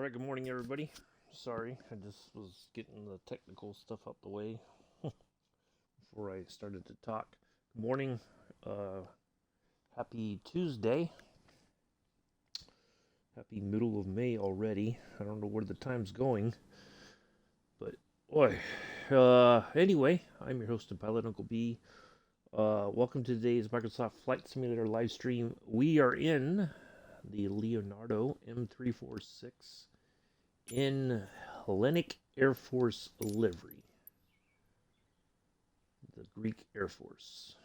All right, good morning, everybody. Sorry, I just was getting the technical stuff out the way before I started to talk. Good morning. Happy Tuesday. Happy middle of May already. I don't know where the time's going, but boy. Anyway, I'm your host and pilot, Uncle B. Welcome to today's Microsoft Flight Simulator live stream. We are in the Leonardo M-346 in Hellenic Air Force livery, the Greek Air Force.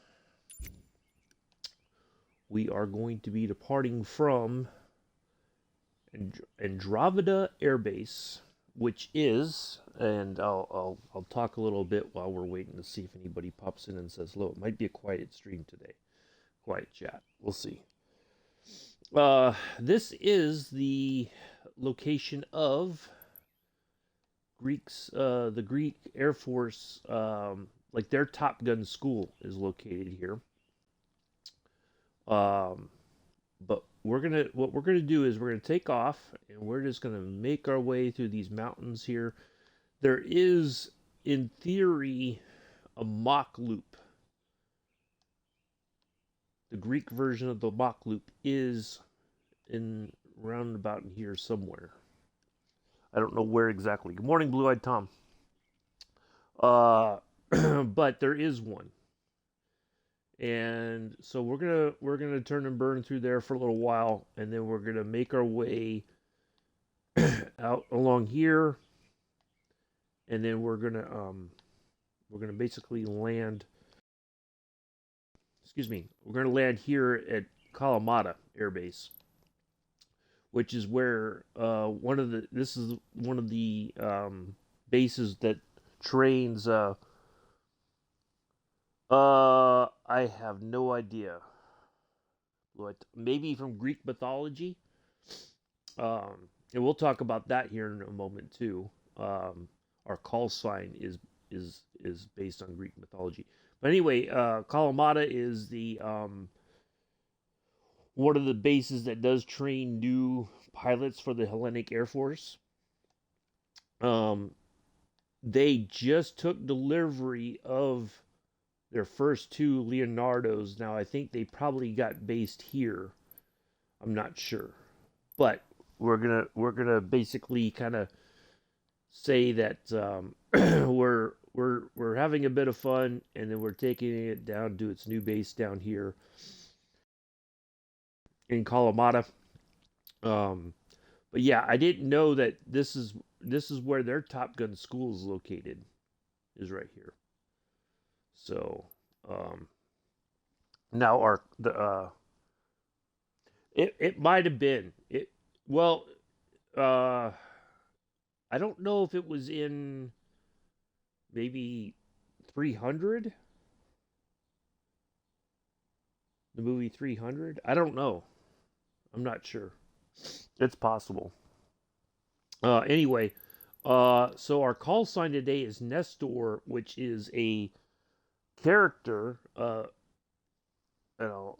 We are going to be departing from Andravida Air Base, which is, and I'll talk a little bit while we're waiting to see if anybody pops in and says hello. It might be a quiet stream today, quiet chat. We'll see. This is the location of the Greek Air Force, like their Top Gun school is located here. But what we're gonna do is we're gonna take off and we're just gonna make our way through these mountains here. There is, in theory, a Mach loop. The Greek version of the Mach loop is in roundabout in here somewhere. I don't know where exactly. Good morning, Blue-Eyed Tom. But there is one, and so we're gonna turn and burn through there for a little while, and then we're gonna make our way out along here, and then we're gonna basically land. Excuse me. We're gonna land here at Kalamata Air Base, which is where this is one of the bases that trains. I have no idea. Maybe from Greek mythology. And we'll talk about that here in a moment too. Our call sign is based on Greek mythology. But anyway, Kalamata is the one of the bases that does train new pilots for the Hellenic Air Force. They just took delivery of their first two Leonardos. Now I think they probably got based here. I'm not sure, but we're gonna basically kind of say that we're having a bit of fun, and then we're taking it down to its new base down here in Kalamata. But yeah, I didn't know that this is where their Top Gun school is located. Is right here. So now it might have been it. Well, I don't know if it was in maybe 300. The movie 300. I don't know. I'm not sure. It's possible. Anyway, so our call sign today is Nestor, which is a character. Let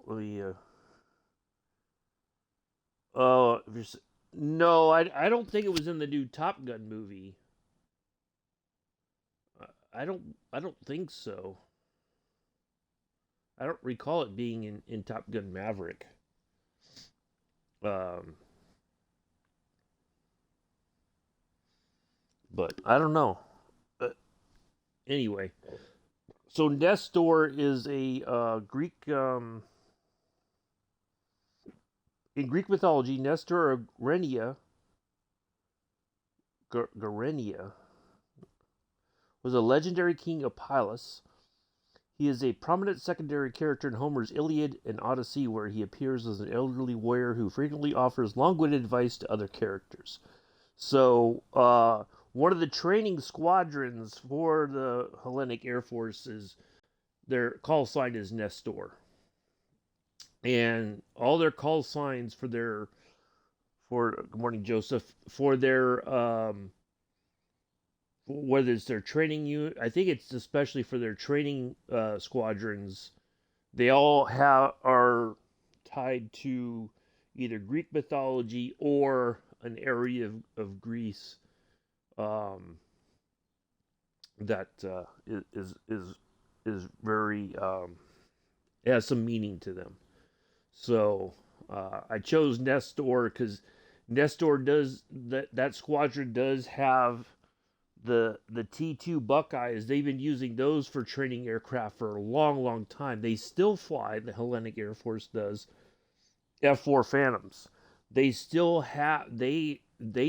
me. No, I don't think it was in the new Top Gun movie. I don't think so. I don't recall it being in Top Gun Maverick. But I don't know. Anyway, so Nestor is a Greek. In Greek mythology, Nestor of Gerenia was a legendary king of Pylos. He is a prominent secondary character in Homer's Iliad and Odyssey, where he appears as an elderly warrior who frequently offers long-winded advice to other characters. So, one of the training squadrons for the Hellenic Air Force their call sign is Nestor. And all their call signs good morning, Joseph, for their whether it's their training unit, I think it's especially for their training squadrons, they all are tied to either Greek mythology or an area of Greece that is very has some meaning to them. So I chose Nestor because Nestor does that squadron does have the T2 Buckeyes. They've been using those for training aircraft for a long time. They still fly. The Hellenic Air Force does F4 Phantoms. They still have they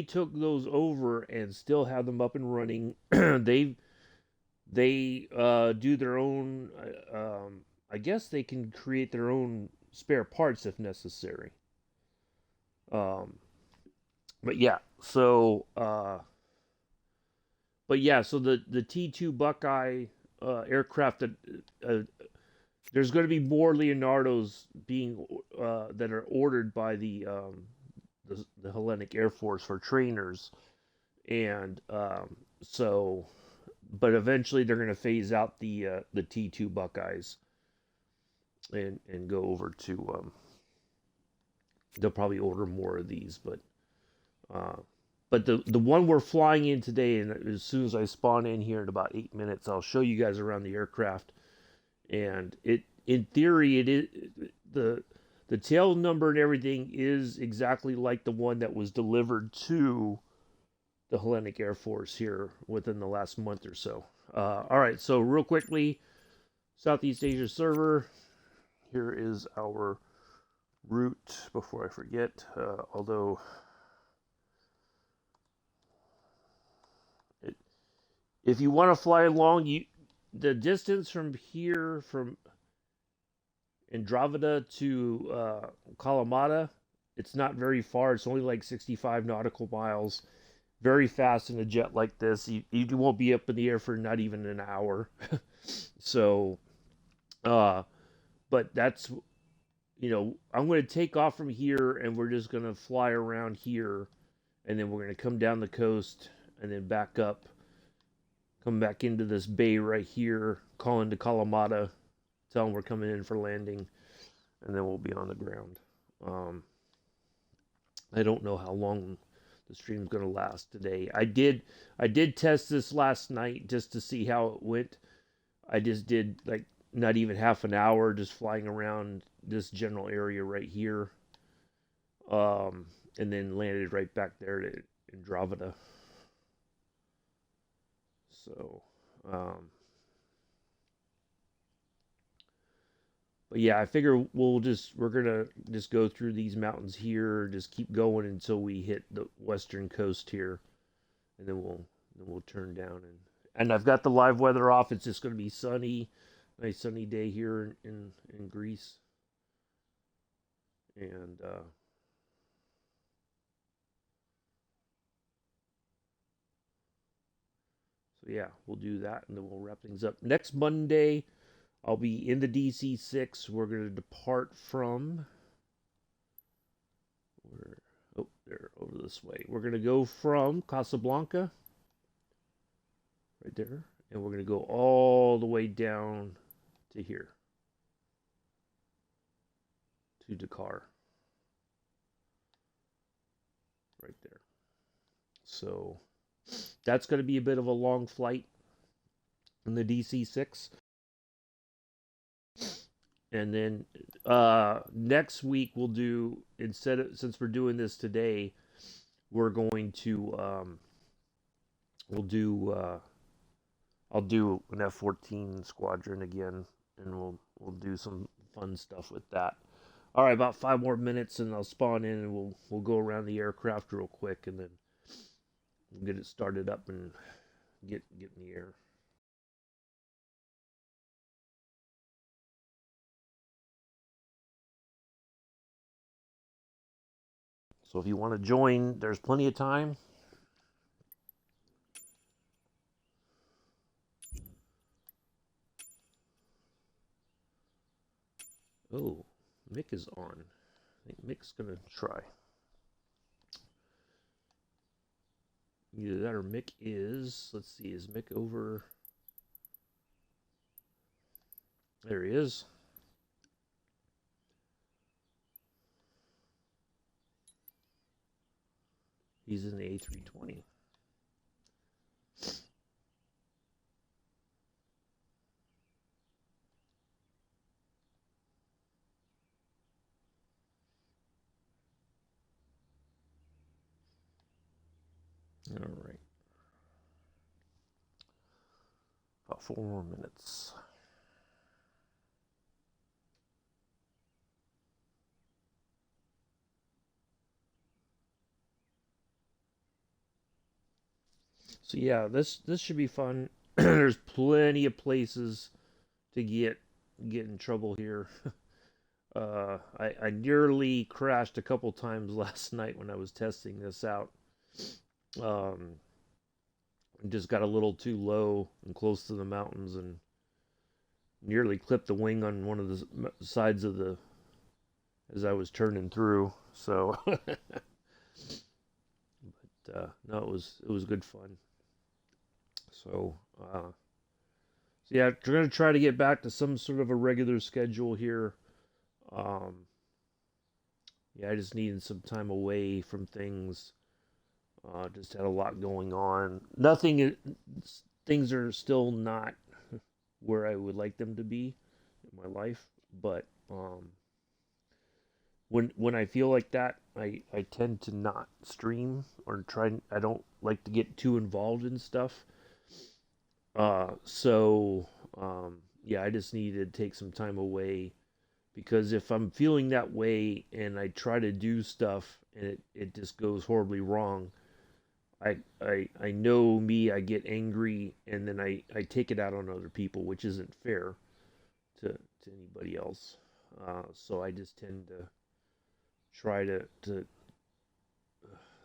took those over and still have them up and running. They do their own. I guess they can create their own spare parts if necessary. But yeah, so so the T2 Buckeye aircraft there's going to be more Leonardos being that are ordered by the Hellenic Air Force for trainers, and but eventually they're going to phase out the T2 Buckeyes and go over to they'll probably order more of these, but the one we're flying in today, and as soon as I spawn in here in about 8 minutes, I'll show you guys around the aircraft. And it, in theory, it is the tail number and everything is exactly like the one that was delivered to the Hellenic Air Force here within the last month or so. All right, so real quickly, Southeast Asia server. Here is our route before I forget. Although if you want to fly along, the distance from here, from Andravida to Kalamata, it's not very far. It's only like 65 nautical miles. Very fast in a jet like this. You won't be up in the air for not even an hour. So, but that's, I'm going to take off from here and we're just going to fly around here. And then we're going to come down the coast and then back up. Come back into this bay right here, call into Kalamata, tell them we're coming in for landing, and then we'll be on the ground. I don't know how long the stream's going to last today. I did test this last night just to see how it went. I just did like not even half an hour just flying around this general area right here, and then landed right back there to Andravida. So, but yeah, I figure we're gonna just go through these mountains here, just keep going until we hit the western coast here, and then we'll turn down and I've got the live weather off. It's just gonna be sunny, nice sunny day here in Greece, and so yeah, we'll do that, and then we'll wrap things up. Next Monday, I'll be in the DC-6. We're going to depart from... there, over this way. We're going to go from Casablanca, right there, and we're going to go all the way down to here, to Dakar, right there. So that's going to be a bit of a long flight in the DC-6. And then next week we'll do, since we're doing this today, we're going to I'll do an F-14 squadron again, and we'll do some fun stuff with that. All right, about 5 more minutes, and I'll spawn in, and we'll go around the aircraft real quick, and then we'll get it started up and get in the air. So if you want to join, there's plenty of time. Oh, Mick is on. I think Mick's going to try. Either that or Mick is... Let's see, is Mick over... There he is. He's in the A320. All right. About 4 more minutes. So yeah, this should be fun. There's plenty of places to get in trouble here. I nearly crashed a couple times last night when I was testing this out. Um, just got a little too low and close to the mountains and nearly clipped the wing on one of the sides of the as I was turning through. So, but no, it was good fun. So, yeah, we're gonna try to get back to some sort of a regular schedule here. Um, yeah, I just needed some time away from things. Just had a lot going on. Things are still not where I would like them to be in my life, but when I feel like that, I tend to not stream or try. I don't like to get too involved in stuff. So yeah, I just need to take some time away because if I'm feeling that way and I try to do stuff and it just goes horribly wrong, I know me, I get angry and then I take it out on other people, which isn't fair to anybody else. So I just tend to try to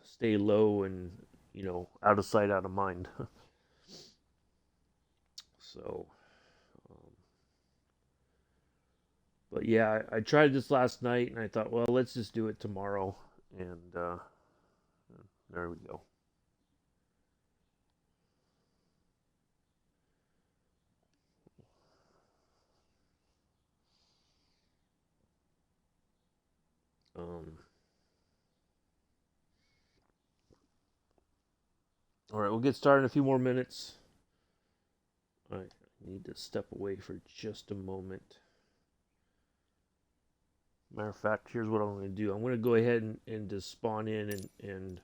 stay low and out of sight, out of mind. So, um, but yeah, I tried this last night and I thought, well, let's just do it tomorrow, and there we go. Um, all right, we'll get started in a few more minutes. I need to step away for just a moment. Matter of fact, here's what I'm going to do. I'm going to go ahead and just spawn in, and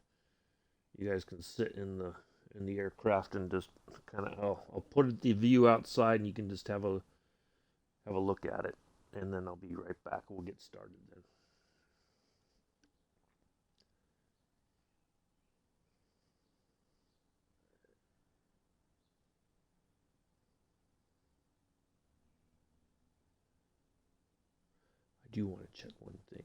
you guys can sit in the aircraft and just kind of I'll put the view outside, and you can just have a look at it, and then I'll be right back. We'll get started then. I do want to check one thing.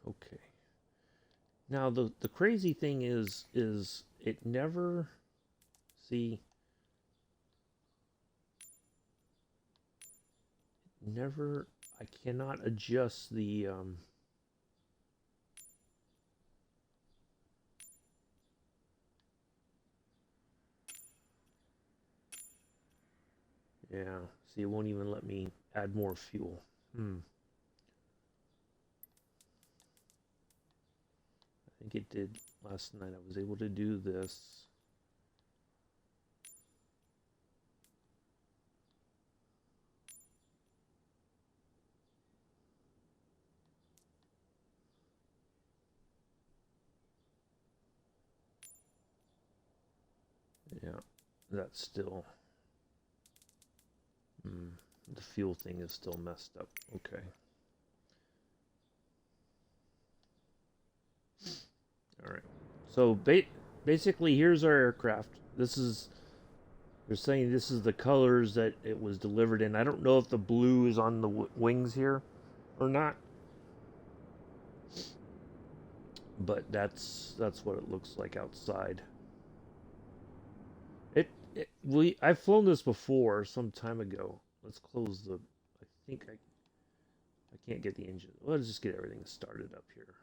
Okay. Now the crazy thing is it never see never I cannot adjust the yeah, see it won't even let me add more fuel. Hmm. I think it did last night. I was able to do this. Yeah, that's still the fuel thing is still messed up. Okay. All right. So basically, here's our aircraft. This is they're saying this is the colors that it was delivered in. I don't know if the blue is on the wings here or not, but that's what it looks like outside. I've flown this before some time ago. Let's close the. I think I can't get the engine. Let's just get everything started up here.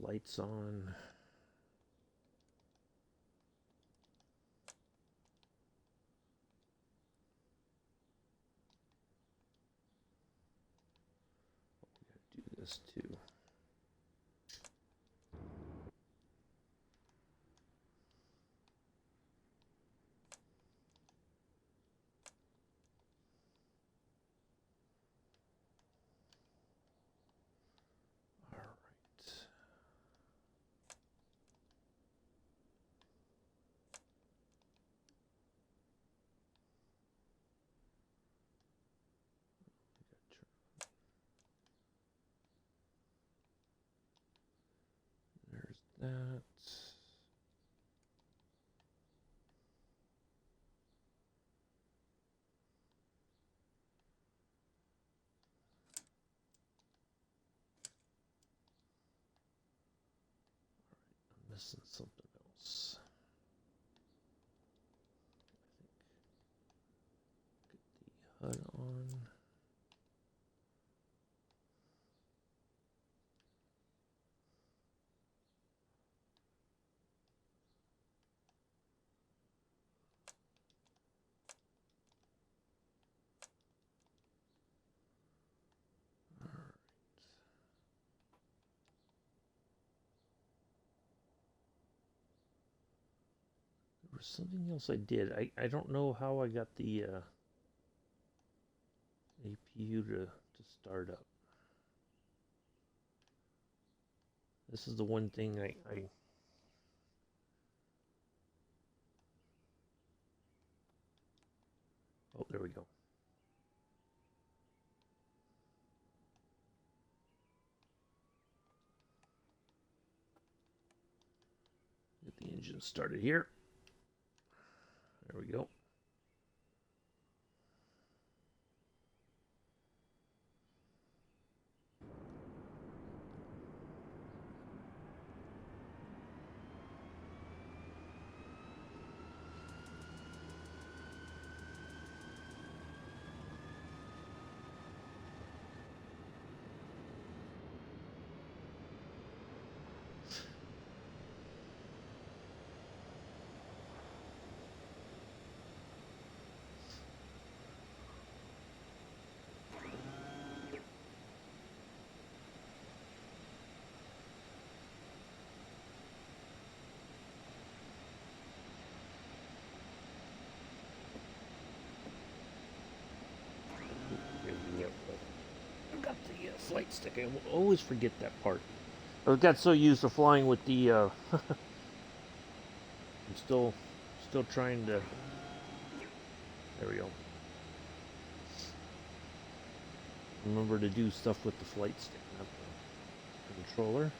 lights on. Do this too. That. I'm missing something else. Get the HUD on. There was something else I did. I don't know how I got the APU to start up. This is the one thing I oh, there we go. Get the engine started here. There we go. Flight stick. I always forget that part. I got so used to flying with the. I'm still trying to. There we go. Remember to do stuff with the flight stick, not the controller.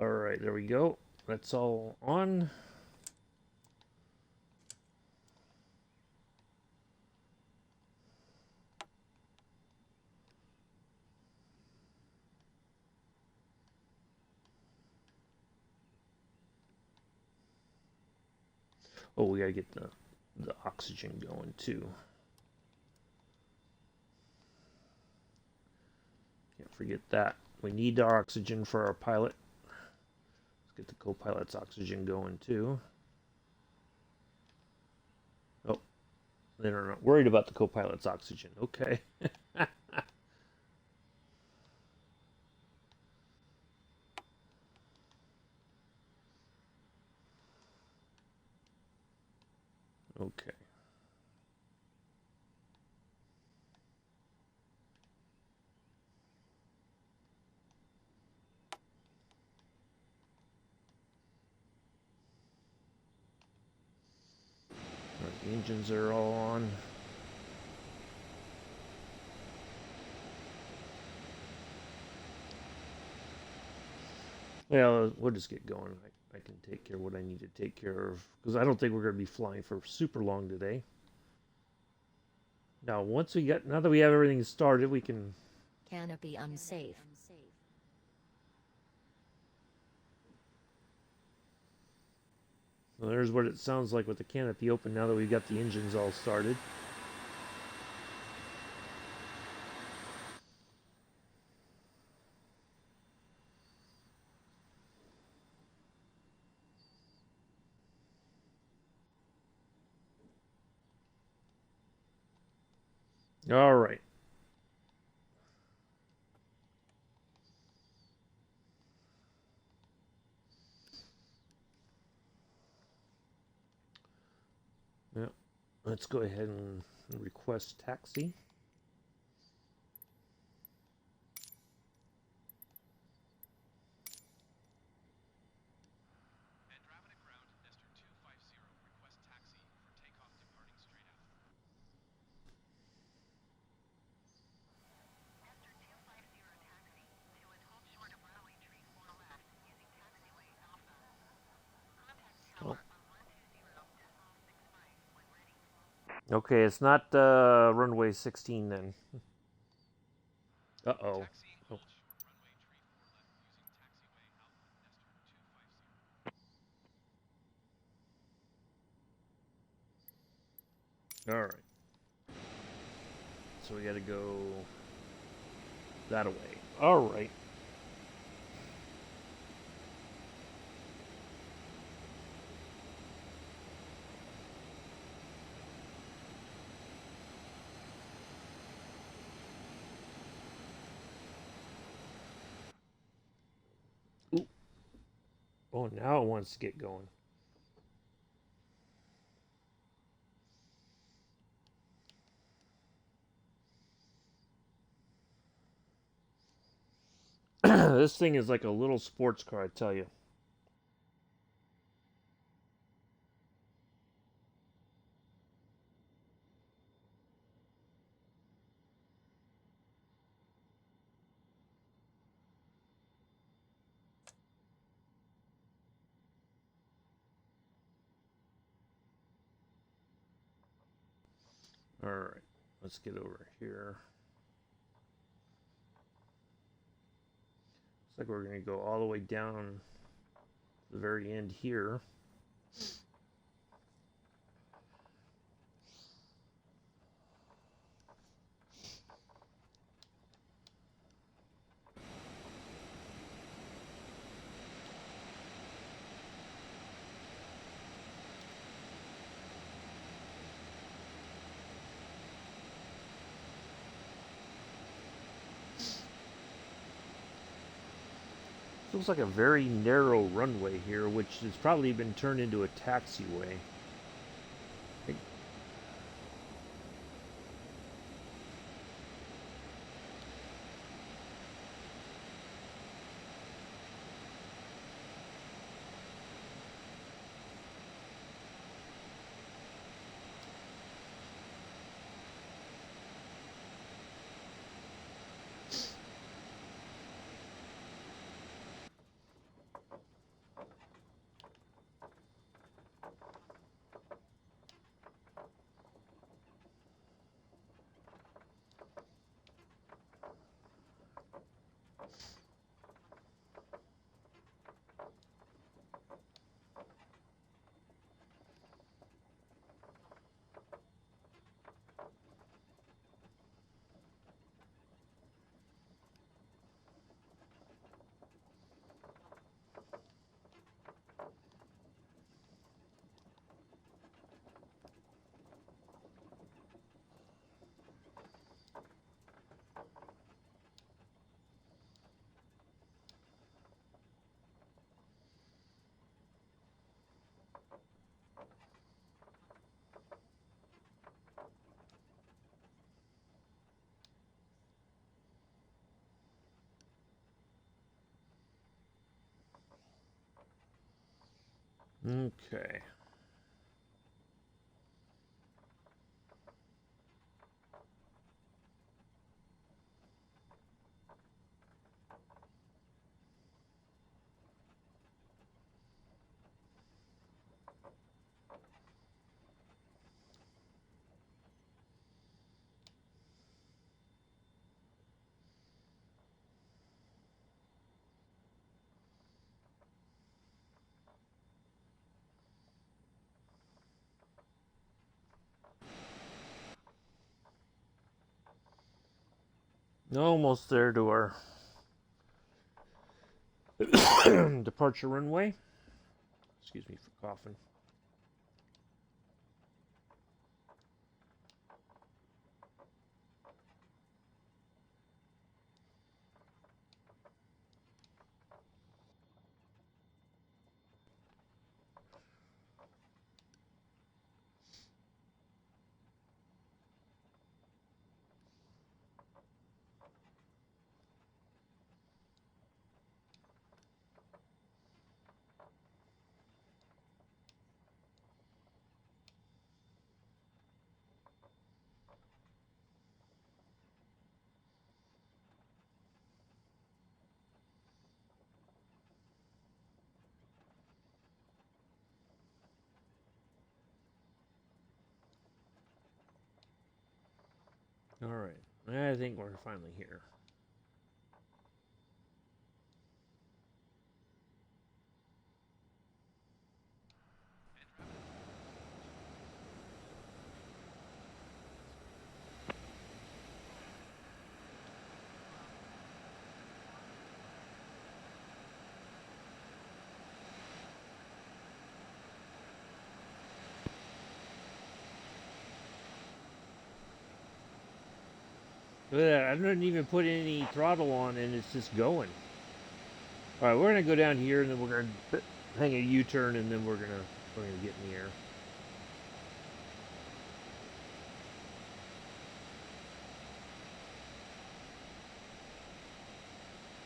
All right, there we go. That's all on. Oh, we gotta get the oxygen going too. Can't forget that. We need our oxygen for our pilot. Let's get the co-pilot's oxygen going too. Oh, they're not worried about the co-pilot's oxygen. Okay. Okay. The engines are all on. Well, we'll just get going. I can take care of what I need to take care of because I don't think we're going to be flying for super long today. Now, now that we have everything started, we can. Canopy unsafe. Well, there's what it sounds like with the canopy open now that we've got the engines all started. All right. Yeah. Let's go ahead and request taxi. Andravida ground, Nestor 250, request taxi for takeoff departing straight out. Nestor 250 taxi to and hold short of runway tree 4 left using taxiway Alpha. Contact tower on 120.65 when ready. Okay, it's not runway 16 then. Uh-oh. Taxi, Oh. hold short runway tree 4 left using taxiway Alpha, Nestor 250. All right. So we got to go that away. All right. Ooh. Oh, now it wants to get going. This thing is like a little sports car, I tell you. All right. Let's get over here. Looks like we're going to go all the way down to the very end here. Looks like a very narrow runway here, which has probably been turned into a taxiway. Okay. Almost there to our departure runway. Excuse me for coughing. All right, I think we're finally here. Look at that, I didn't even put any throttle on and it's just going. Alright, we're gonna go down here and then we're gonna hang a U-turn and then we're gonna get in the air.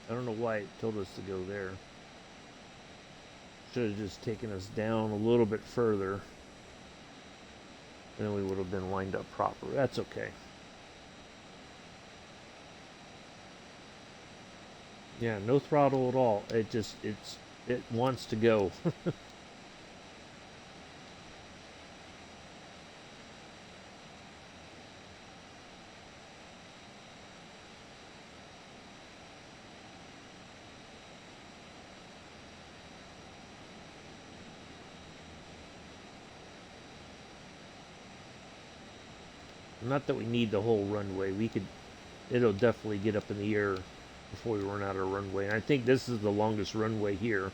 I don't know why it told us to go there. Should have just taken us down a little bit further. And then we would have been lined up proper. That's okay. Yeah, no throttle at all. It wants to go. Not that we need the whole runway. It'll definitely get up in the air before we run out of runway. And I think this is the longest runway here.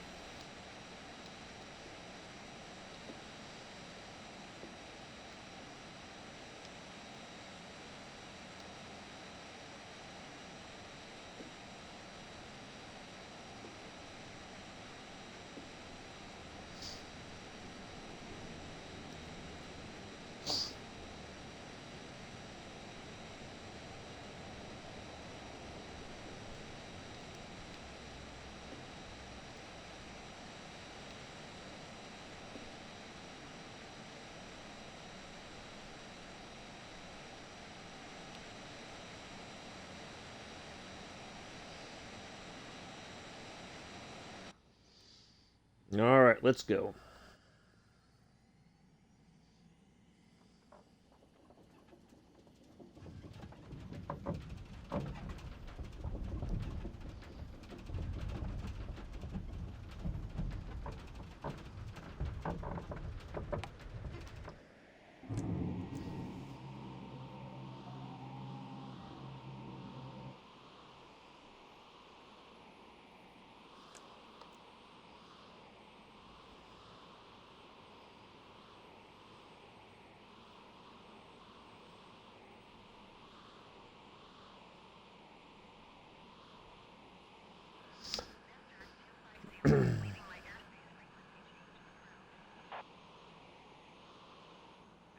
All right, let's go.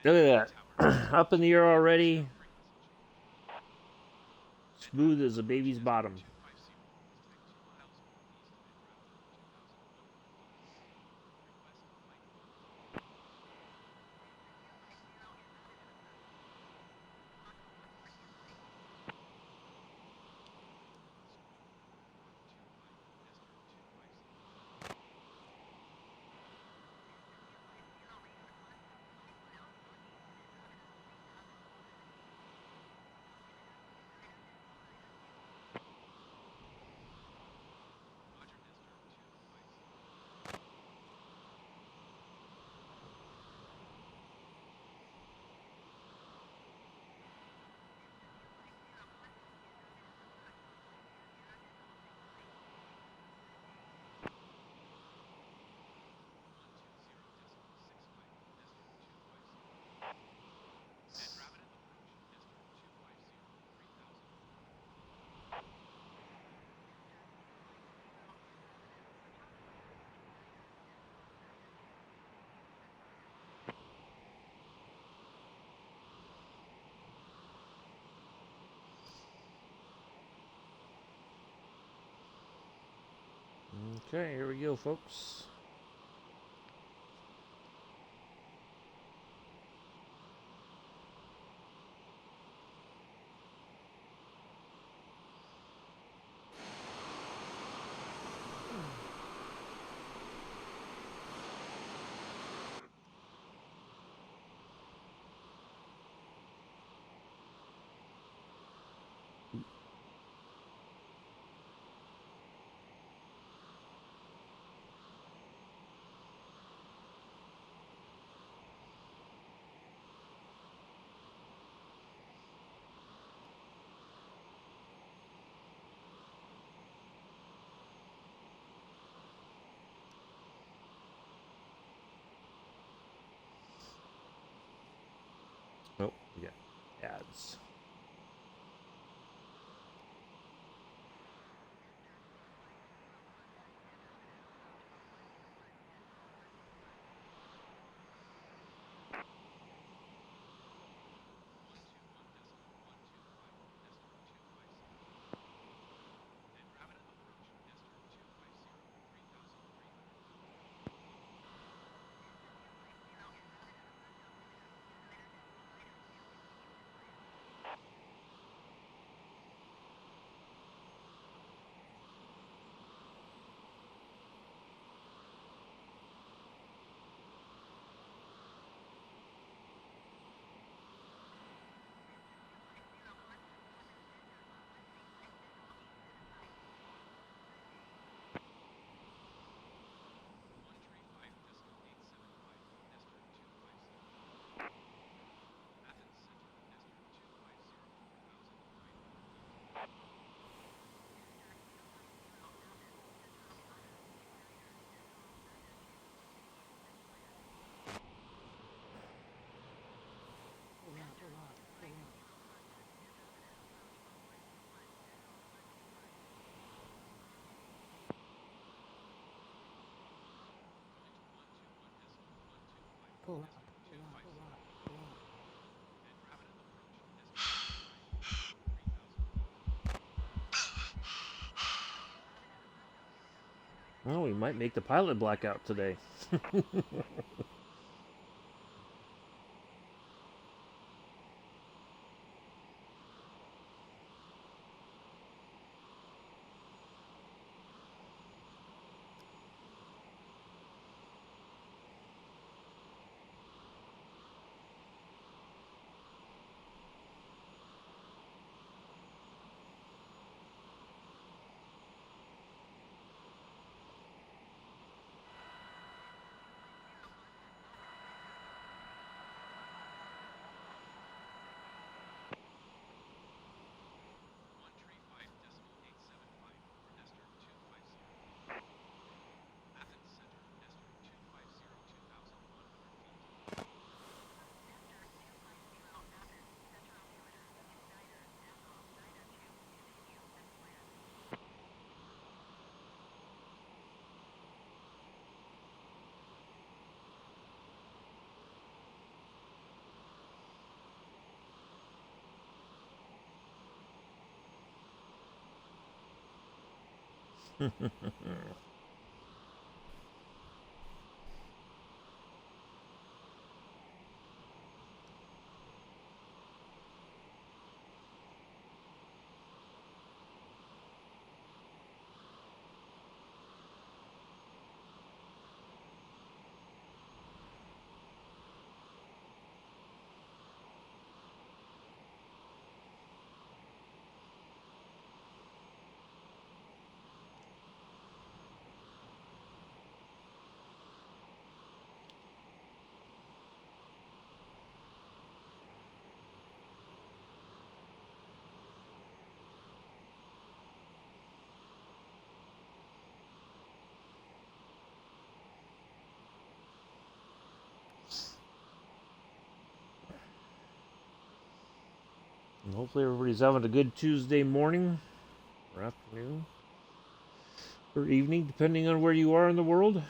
Look at that. Up in the air already. Smooth as a baby's bottom. Okay, here we go, folks. We got ads. Pull up, pull up, pull up, pull up. Well, we might make the pilot blackout today. And hopefully everybody's having a good Tuesday morning or afternoon or evening, depending on where you are in the world.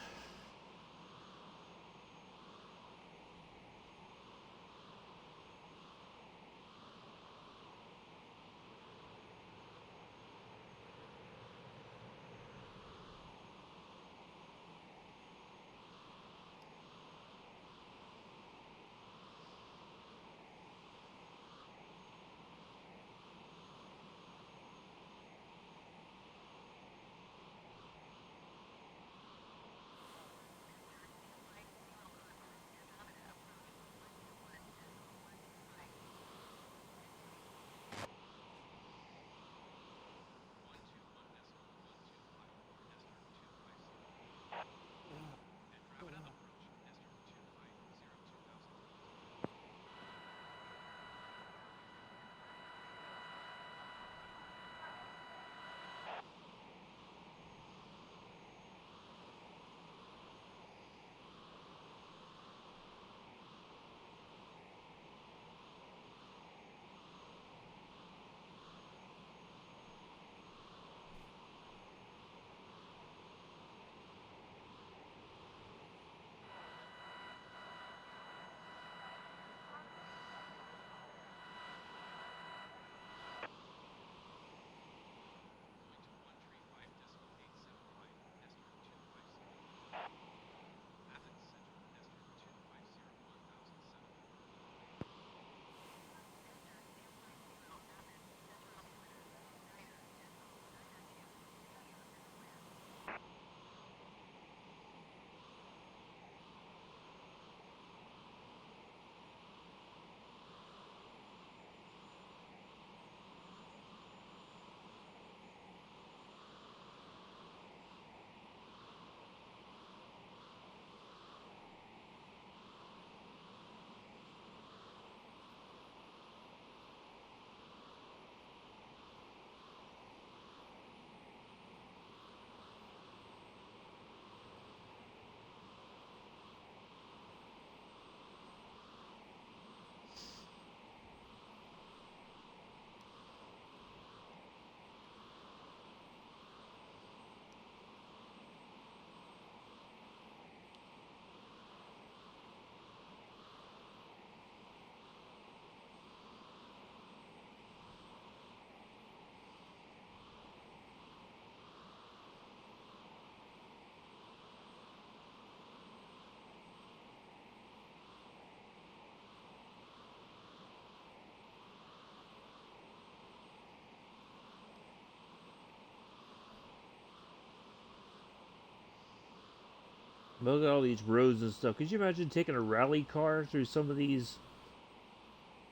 Look at all these roads and stuff. Could you imagine taking a rally car through some of these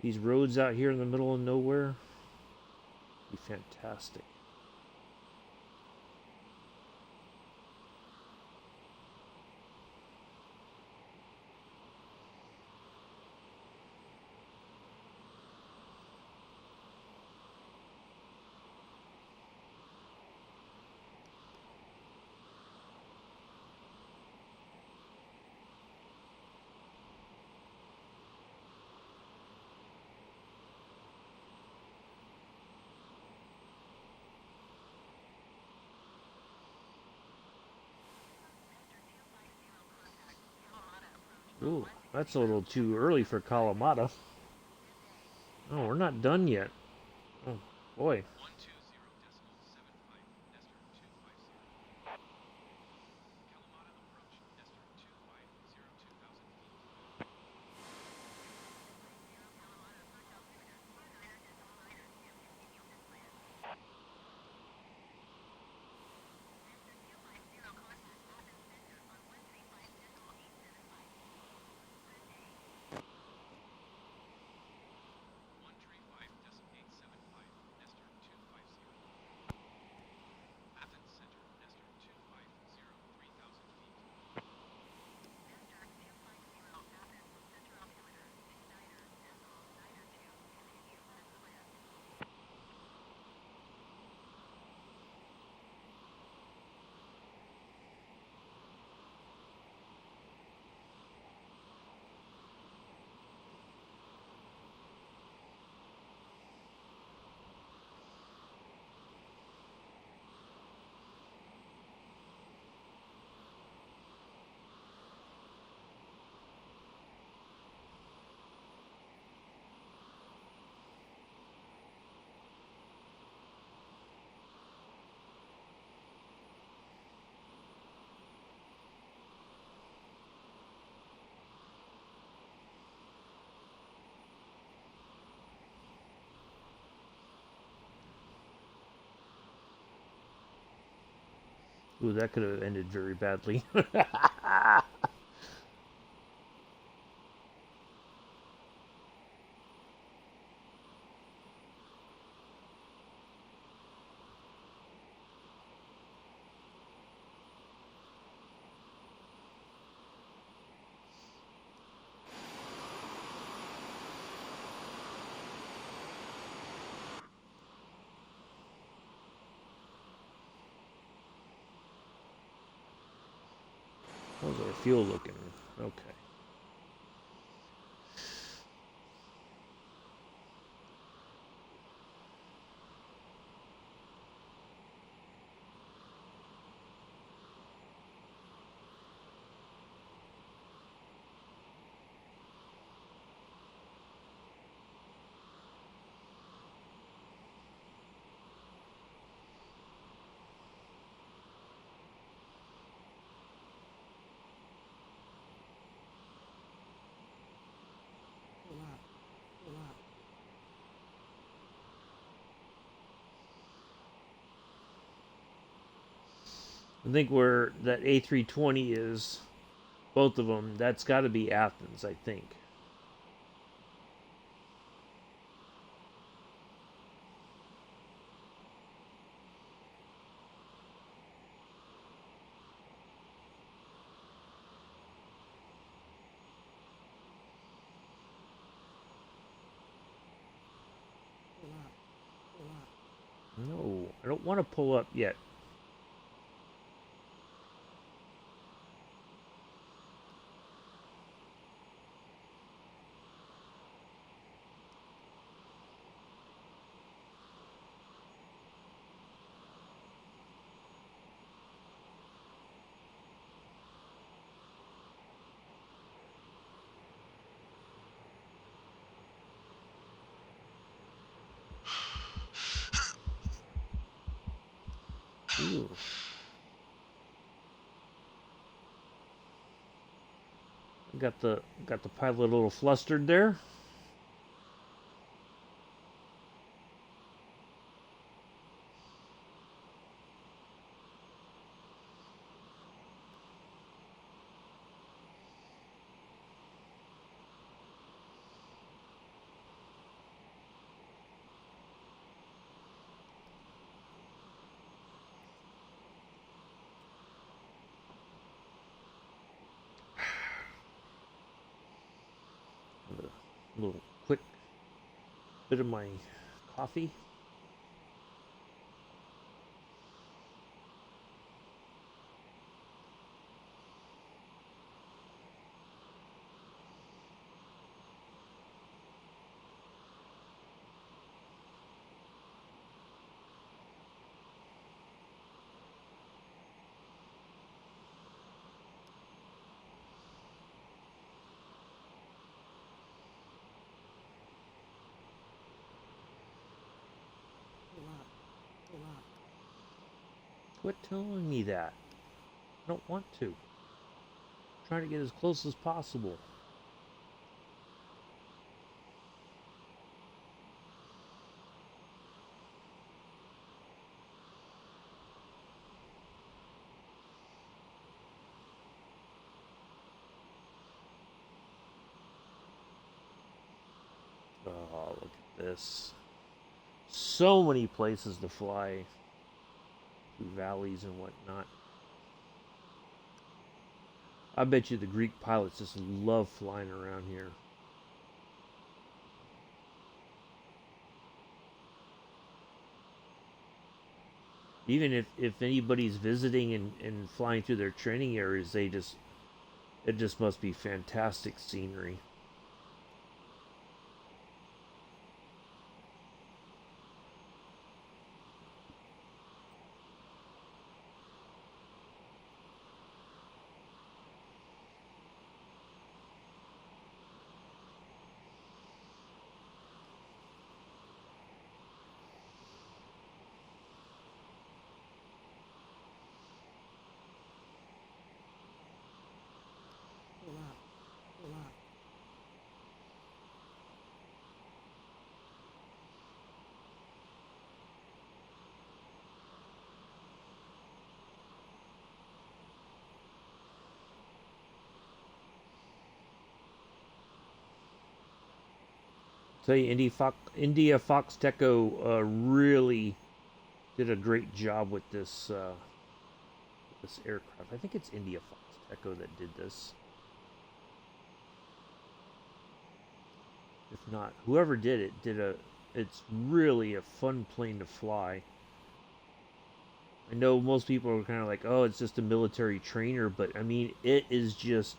roads out here in the middle of nowhere? Be fantastic. Ooh, that's a little too early for Kalamata. Oh, we're not done yet. Oh, boy. Ooh, that could have ended very badly. How's our fuel looking? Okay. Pull up. Pull up. I think where that A320 is, both of them, that's got to be Athens, I think. Pull up. Pull up. No, I don't want to pull up yet. Ooh. Got the pilot a little flustered there. bit of my coffee. Pull up. Pull up. Quit telling me that. I don't want to. I'm trying to get as close as possible. Oh, look at this. So many places to fly through valleys and whatnot. I bet you the Greek pilots just love flying around here. Even if anybody's visiting and flying through their training areas, it just must be fantastic scenery. Pull up. Pull up. Tell you, India Fox Techo really did a great job with this aircraft. I think it's India Fox Techo that did this. If not, whoever did it it's really a fun plane to fly. I know most people are kind of like, oh, it's just a military trainer, but I mean, it's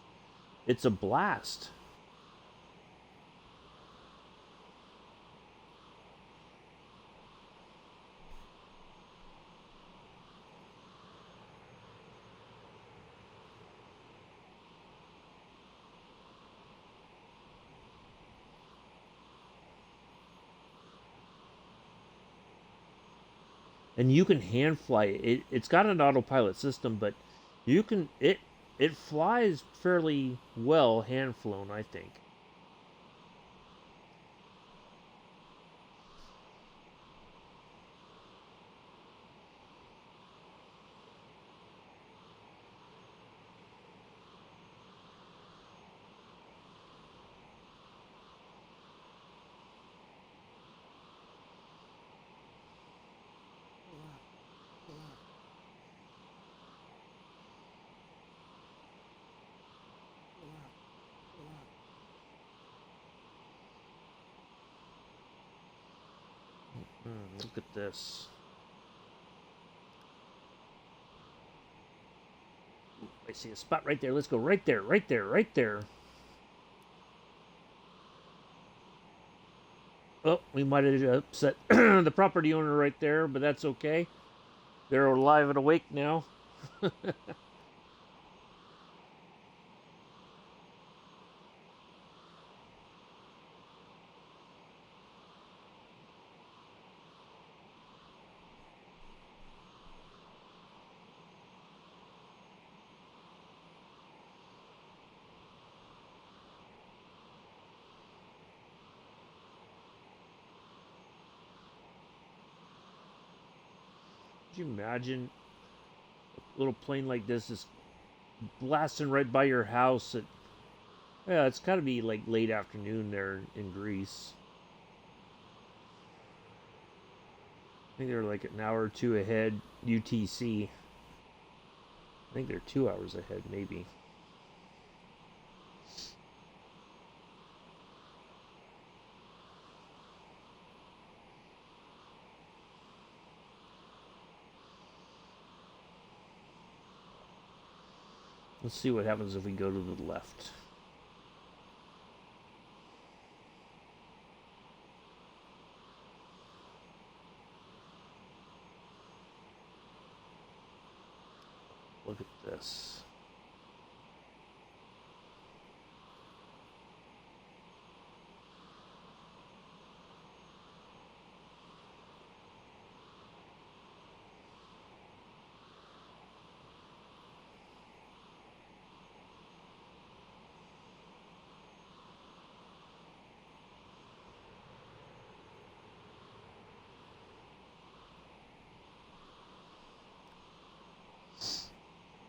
a blast. And you can hand fly it. It's got an autopilot system, but it flies fairly well hand flown, I think. Pull up. Pull up. Pull up. Pull up. Look at this. Ooh, I see a spot right there. Let's go right there, right there, right there. Oh, we might have upset the property owner right there, but that's okay. They're alive and awake now. Could you imagine a little plane like this is blasting right by your house at, yeah, it's got to be like late afternoon there in Greece. I think they're like an hour or two ahead UTC. I think they're 2 hours ahead, maybe. Let's see what happens if we go to the left. Look at this.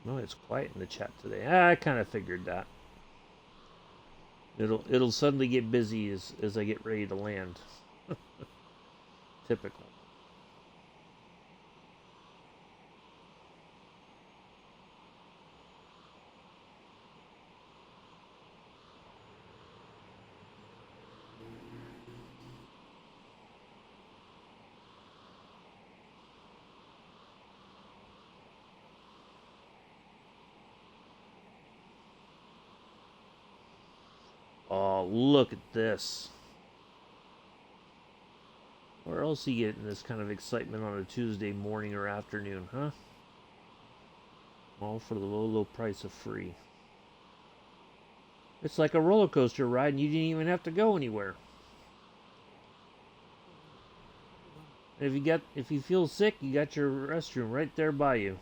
No, it's quiet in the chat today. I kind of figured that. It'll suddenly get busy as I get ready to land. Typical. Oh, look at this. Where else you getting this kind of excitement on a Tuesday morning or afternoon, huh? All for the low, low price of free. It's like a roller coaster ride and you didn't even have to go anywhere. And if you feel sick, you got your restroom right there by you.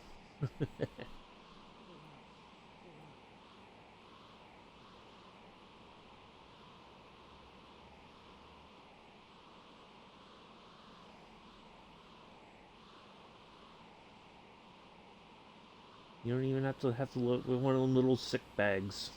You don't even have to look with one of them little sick bags.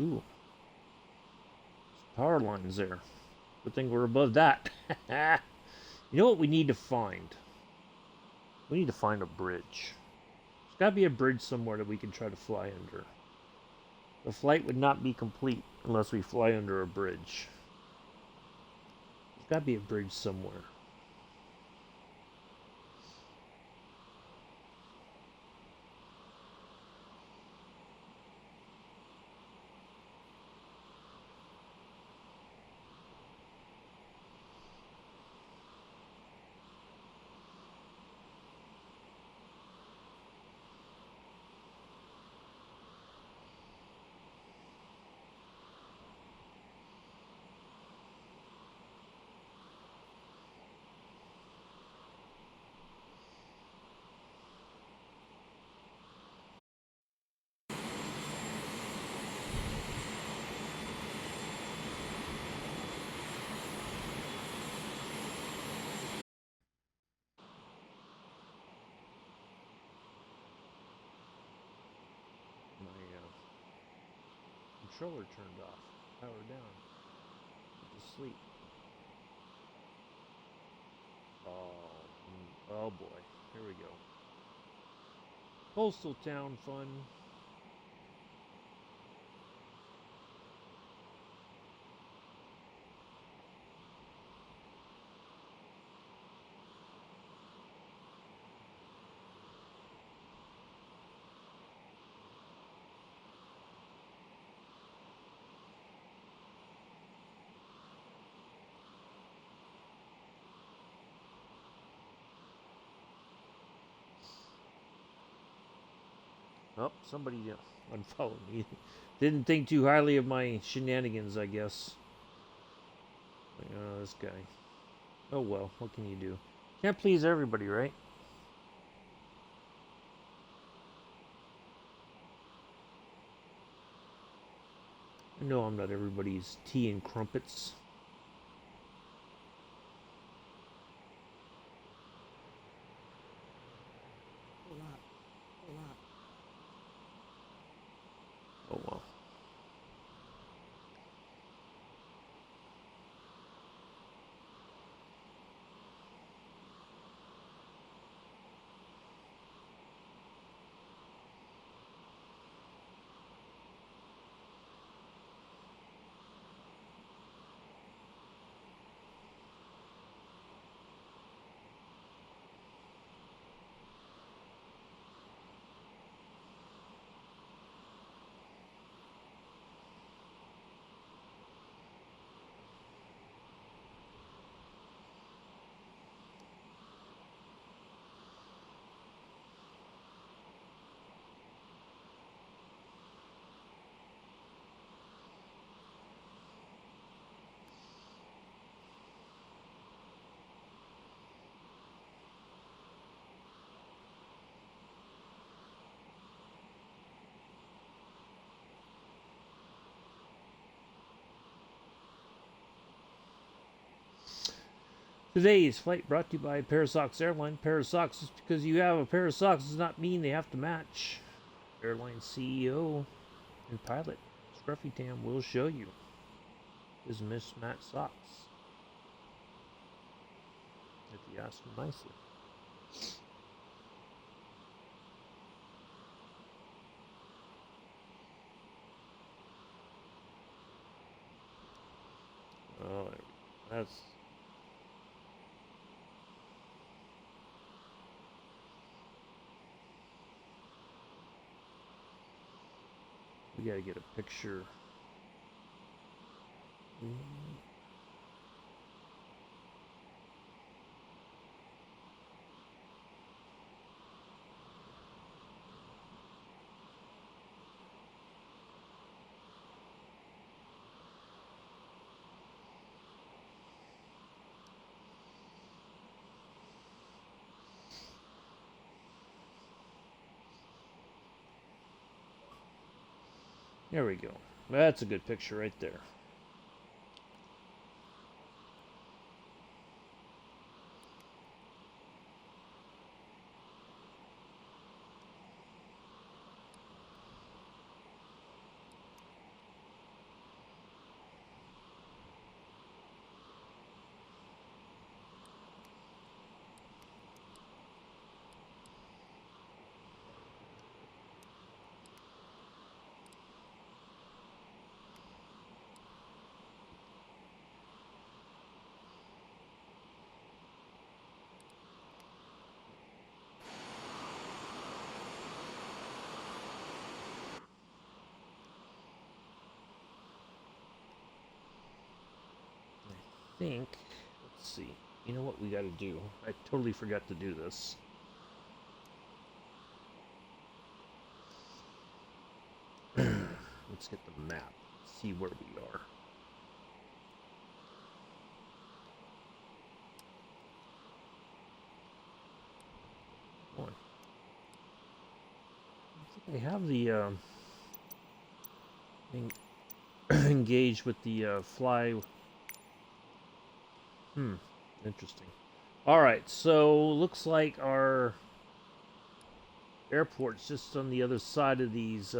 Ooh. Power lines there. Good thing we're above that. You know what we need to find? We need to find a bridge. There's got to be a bridge somewhere that we can try to fly under. The flight would not be complete unless we fly under a bridge. There's got to be a bridge somewhere. Controller turned off. Power down. Went to sleep. Oh boy. Here we go. Coastal town fun. Oh, somebody unfollowed me. Didn't think too highly of my shenanigans, I guess. Like, oh, this guy. Oh well, what can you do? Can't please everybody, right? I know I'm not everybody's tea and crumpets. Pull up. Pull up. Oh well. Today's flight brought to you by Parasox Airline. Parasox, just because you have a pair of socks does not mean they have to match. Airline CEO and pilot Scruffy Tam will show you his mismatched socks. If you ask him nicely. Oh, that's. We gotta get a picture. There we go. That's a good picture right there. I think. Let's see. You know what we gotta do? I totally forgot to do this. Let's get the map. See where we are. Come on. I think I have the engaged with the fly. Interesting. All right, so looks like our airport's just on the other side of these.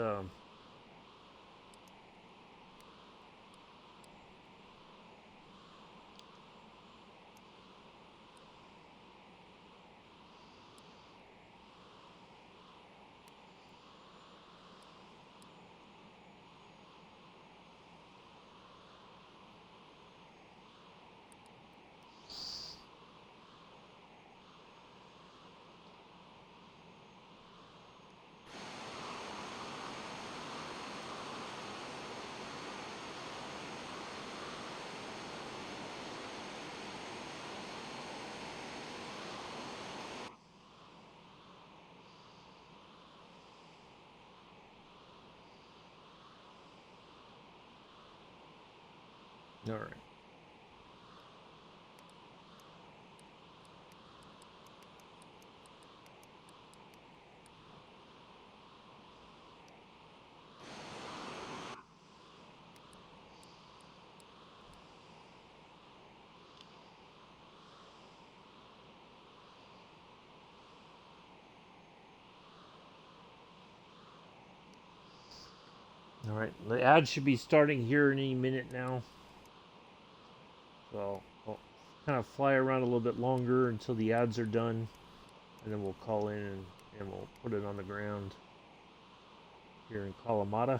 All right. All right. The ad should be starting here any minute now. So I'll kind of fly around a little bit longer until the ads are done, and then we'll call in and we'll put it on the ground here in Kalamata.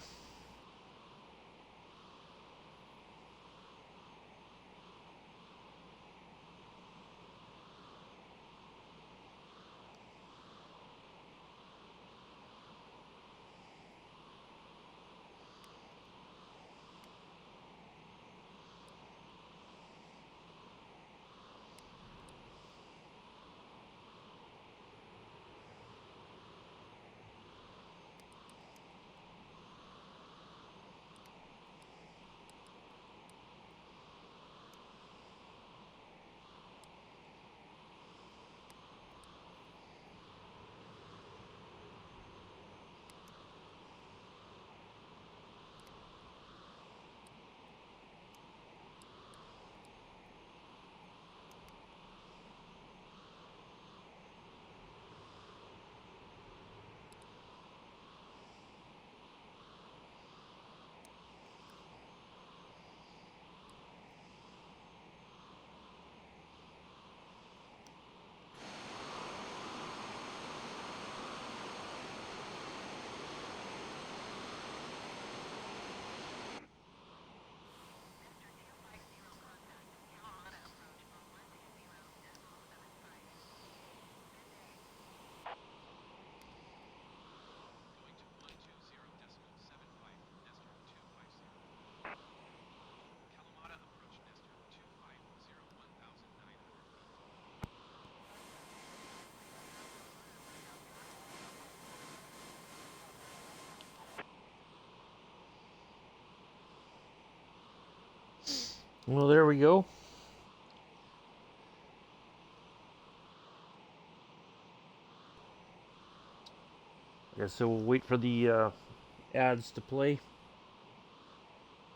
Well, there we go. I guess so. We'll wait for the ads to play.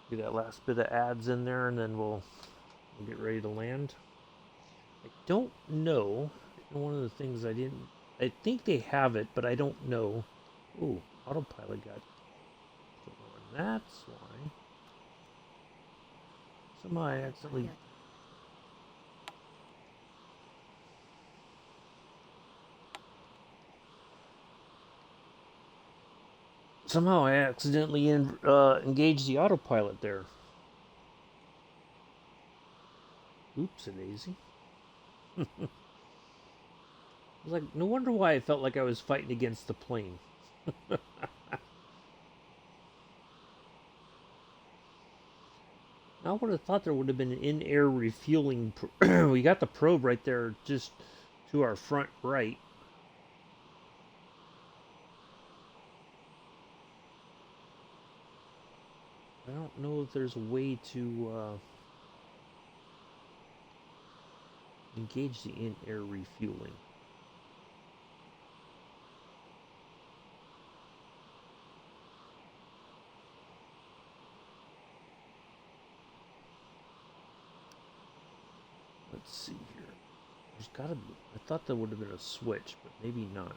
Get that last bit of ads in there, and then we'll get ready to land. I don't know. One of the things I think they have it, but I don't know. Ooh, autopilot got put on. That's why. Somehow I accidentally. Somehow I accidentally engaged the autopilot there. Oops, a daisy. Like, no wonder why I felt like I was fighting against the plane. I would have thought there would have been an in-air refueling. We got the probe right there just to our front right. I don't know if there's a way to engage the in-air refueling. Let's see here. There's gotta be. I thought there would have been a switch, but maybe not.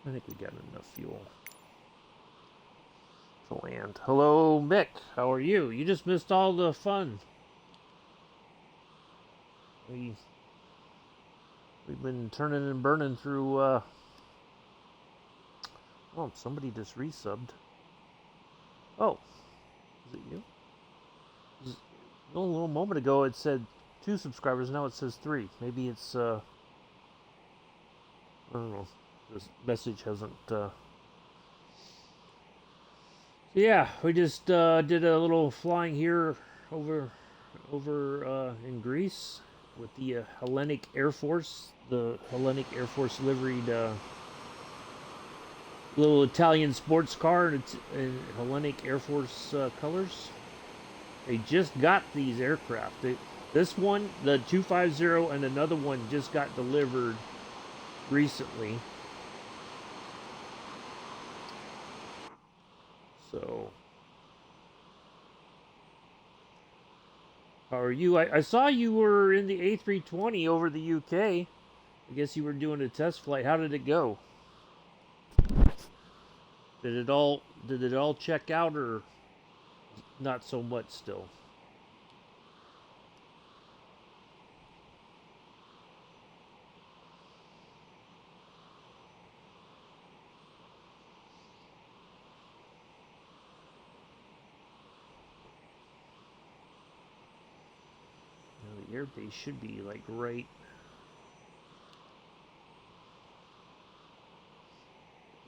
I think we got enough fuel to land. Hello, Mick. How are you? You just missed all the fun. We've been turning and burning through. Oh, somebody just resubbed. Oh, is it you? A little moment ago it said 2 subscribers. Now it says 3. Maybe it's I don't know. This message hasn't. Yeah, we just did a little flying here over in Greece, with the Hellenic Air Force, the Hellenic Air Force liveried little Italian sports car in Hellenic Air Force colors. They just got these aircraft. This one, the 250, and another one just got delivered recently. So, how are you? I saw you were in the A320 over the UK. I guess you were doing a test flight. How did it go? Did it all check out, or not so much still? Now, the airbase should be like right.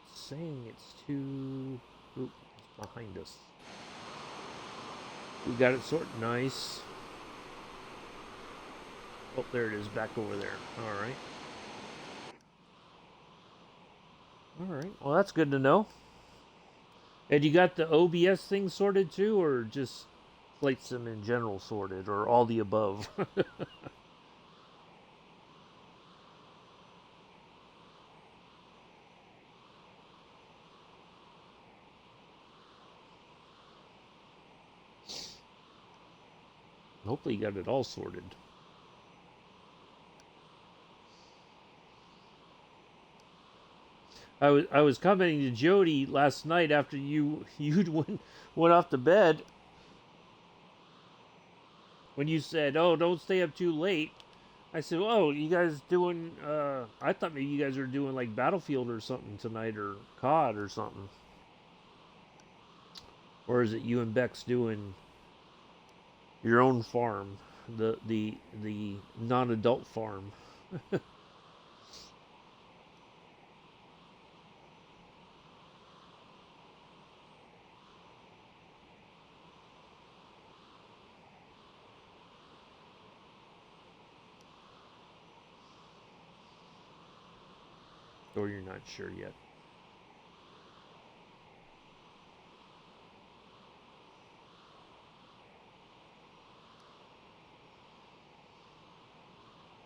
It's saying it's too. Oop, it's behind us. We got it sorted nice. Oh, there it is, back over there. All right. All right. Well, that's good to know. And you got the OBS thing sorted too, or just flight sim in general sorted, or all the above? Hopefully you got it all sorted. I was commenting to Jody last night after you went off to bed when you said, "Oh, don't stay up too late." I said, "Oh, you guys doing? I thought maybe you guys were doing like Battlefield or something tonight, or COD or something, or is it you and Bex doing your own farm, the non-adult farm?" Or you're not sure yet?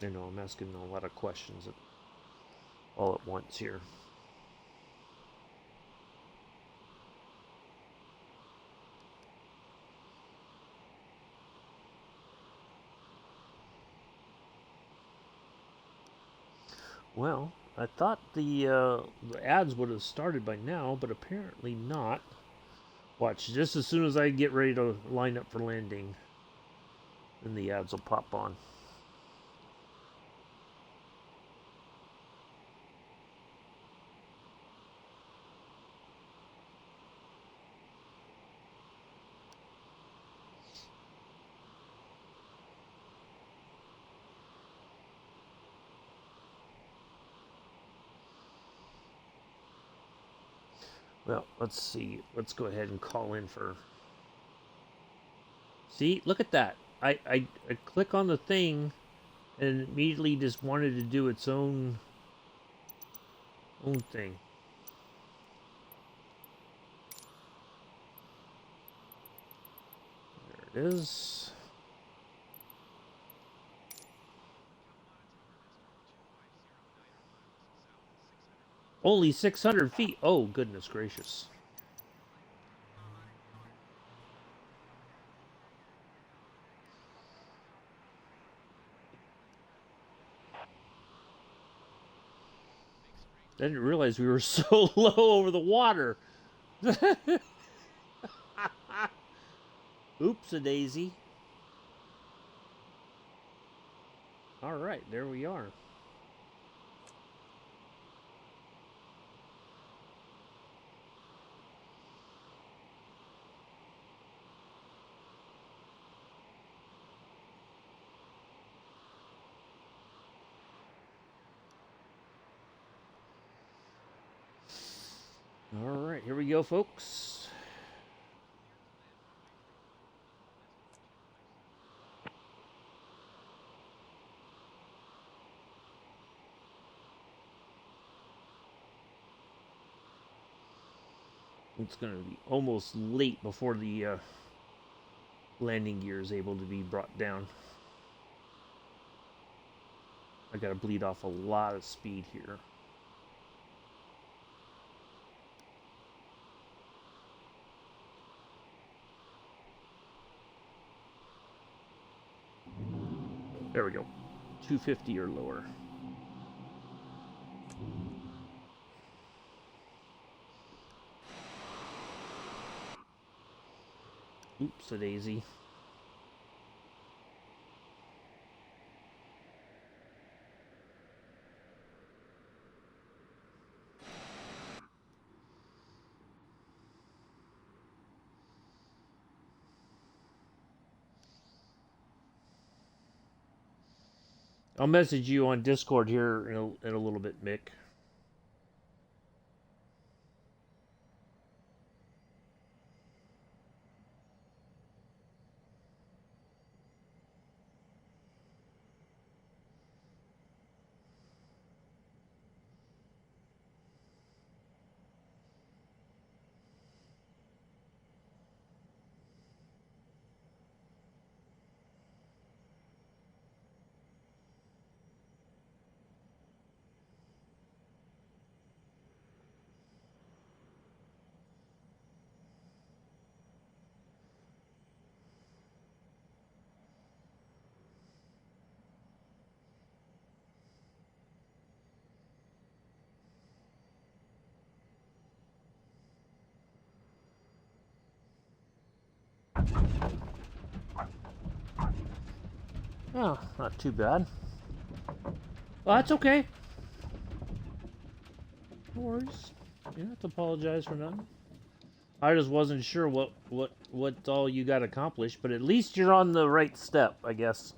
I know I'm asking a lot of questions all at once here. Well, I thought the ads would have started by now, but apparently not. Watch, just as soon as I get ready to line up for landing, then the ads will pop on. Well, let's see. Let's go ahead and call in for. See, look at that. I click on the thing, and it immediately just wanted to do its own thing. There it is. Only 600 feet. Oh, goodness gracious. I didn't realize we were so low over the water. Oops a daisy. All right, there we are. All right, here we go, folks. It's going to be almost late before the landing gear is able to be brought down. I got to bleed off a lot of speed here. There we go. 250 or lower. Oops, a daisy. I'll message you on Discord here in a little bit, Mick. Oh, not too bad. Well, that's okay. No worries. You don't have to apologize for nothing. I just wasn't sure what all you got accomplished, but at least you're on the right step, I guess.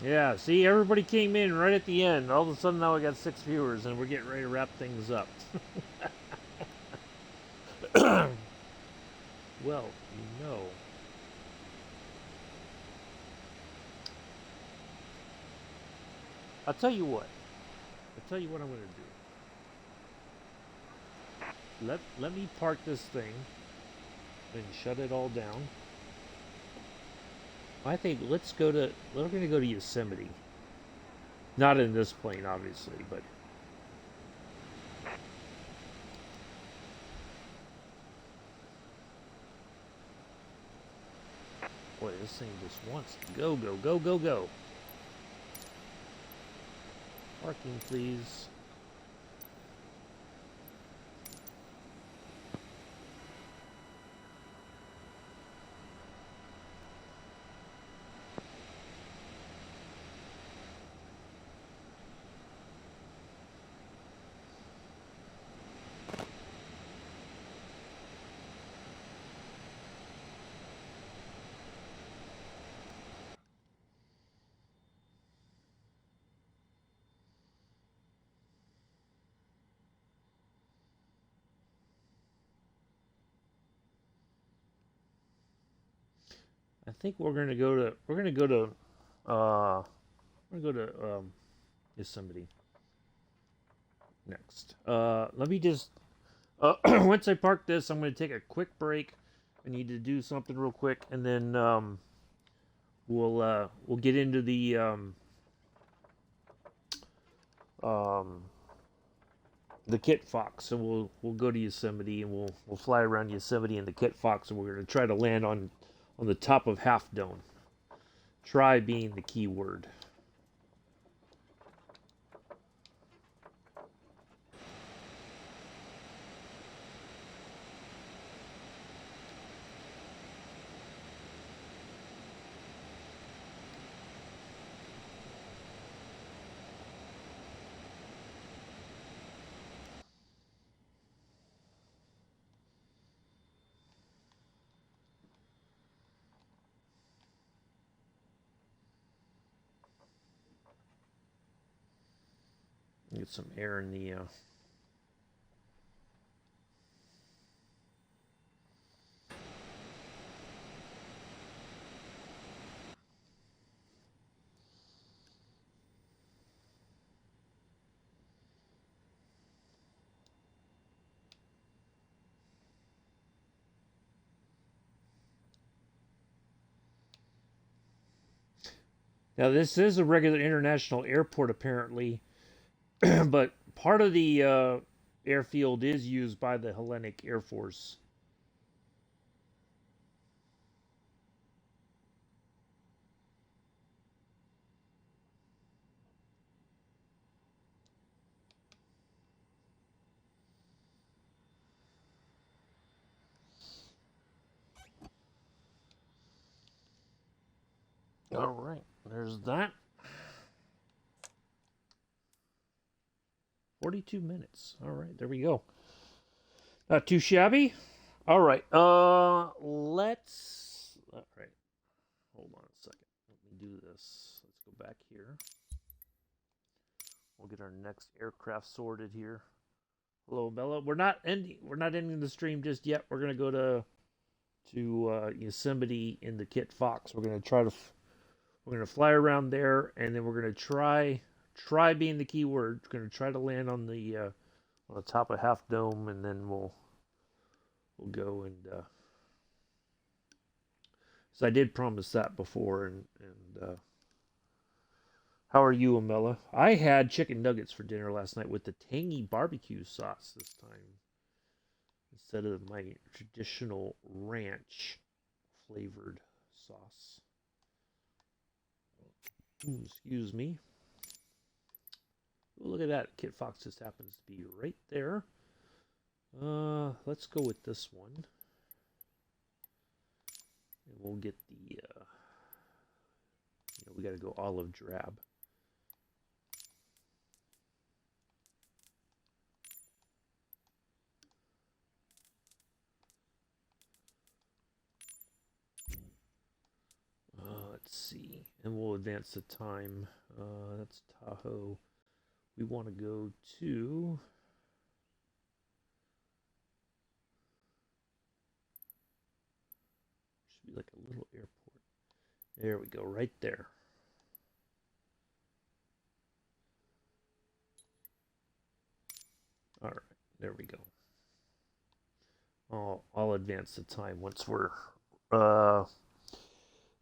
Yeah, see, everybody came in right at the end. All of a sudden now I got 6 viewers and we're getting ready to wrap things up. Well, you know. I'll tell you what. I'm going to do. Let me park this thing and shut it all down. I think we're going to go to Yosemite. Not in this plane, obviously, but boy, this thing just wants to go, go, go, go, go. Parking, please. I think we're gonna go to Yosemite next. Let me just once I park this, I'm gonna take a quick break. I need to do something real quick, and then we'll get into the Kitfox, and we'll go to Yosemite, and we'll fly around Yosemite in the Kitfox, and we're gonna try to land on the top of Half Dome. Try being the key word. Get some air in the. Now, this is a regular international airport, apparently, but part of the airfield is used by the Hellenic Air Force. All right, there's that. 42 minutes. All right, there we go. Not too shabby. All right. Let's. All right. Hold on a second. Let me do this. Let's go back here. We'll get our next aircraft sorted here. Hello, Bella. We're not ending the stream just yet. We're gonna go to Yosemite in the Kitfox. We're gonna fly around there, and then we're gonna try being the key word. We're gonna try to land on the top of Half Dome, and then we'll go and. So I did promise that before, and how are you, Amela? I had chicken nuggets for dinner last night with the tangy barbecue sauce this time, instead of my traditional ranch flavored sauce. Excuse me. Ooh, look at that. Kitfox just happens to be right there. Let's go with this one. And we'll get the, we got to go olive drab. Let's see. And we'll advance the time. That's Tahoe. We want to go to... Should be like a little airport. There we go, right there. All right, there we go. I'll advance the time once we're...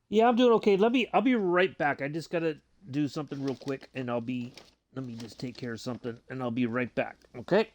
Yeah, I'm doing okay. I'll be right back. I just gotta do something real quick, and let me just take care of something, and I'll be right back. Okay?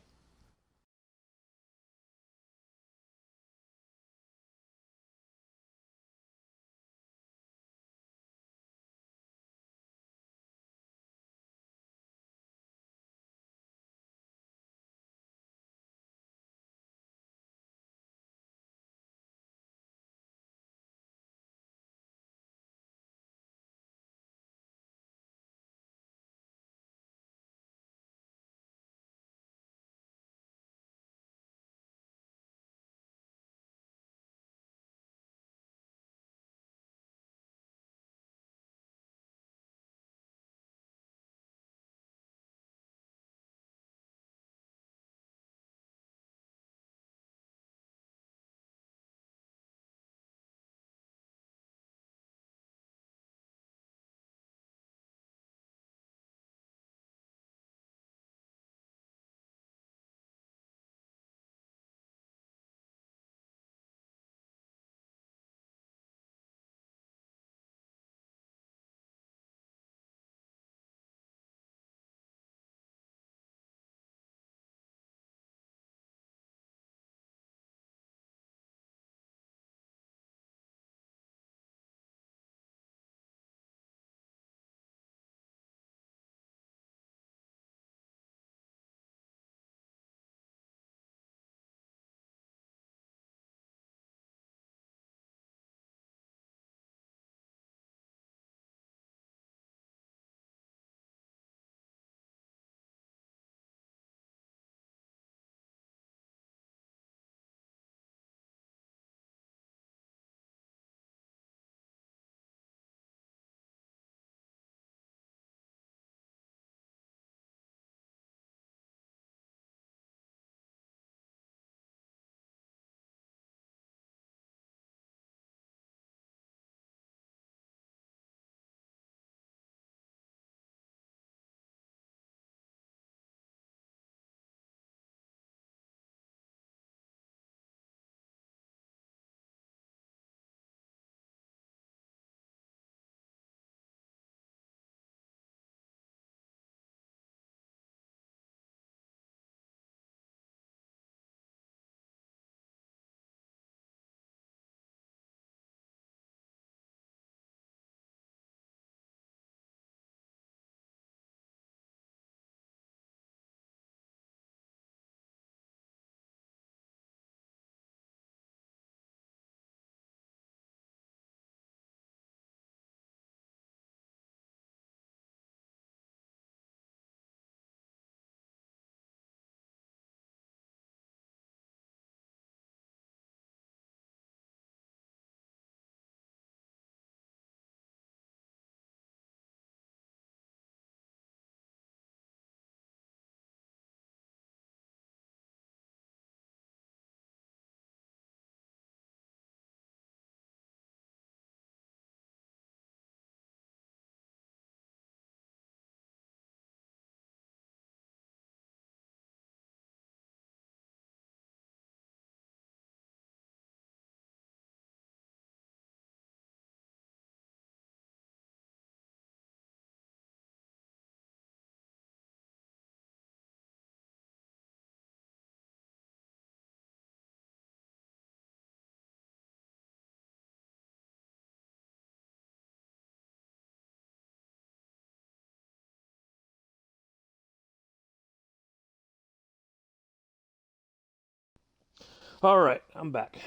All right, I'm back.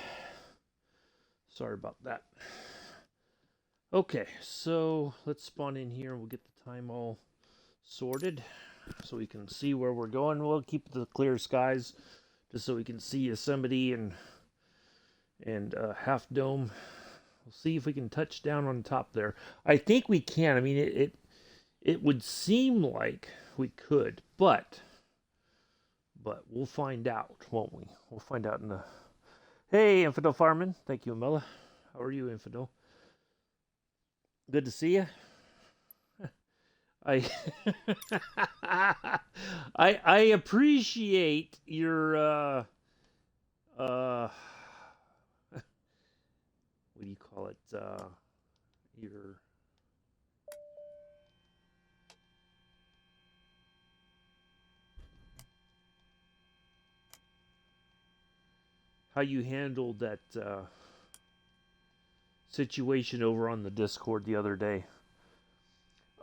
Sorry about that. Okay, so let's spawn in here and we'll get the time all sorted so we can see where we're going. We'll keep the clear skies just so we can see Yosemite and Half Dome. We'll see if we can touch down on top there. I think we can. I mean, it would seem like we could, but we'll find out, won't we? We'll find out in the... Hey, Infidel Fireman. Thank you, Amela. How are you, Infidel? Good to see you. I I appreciate your what do you call it? Your how you handled that situation over on the Discord the other day.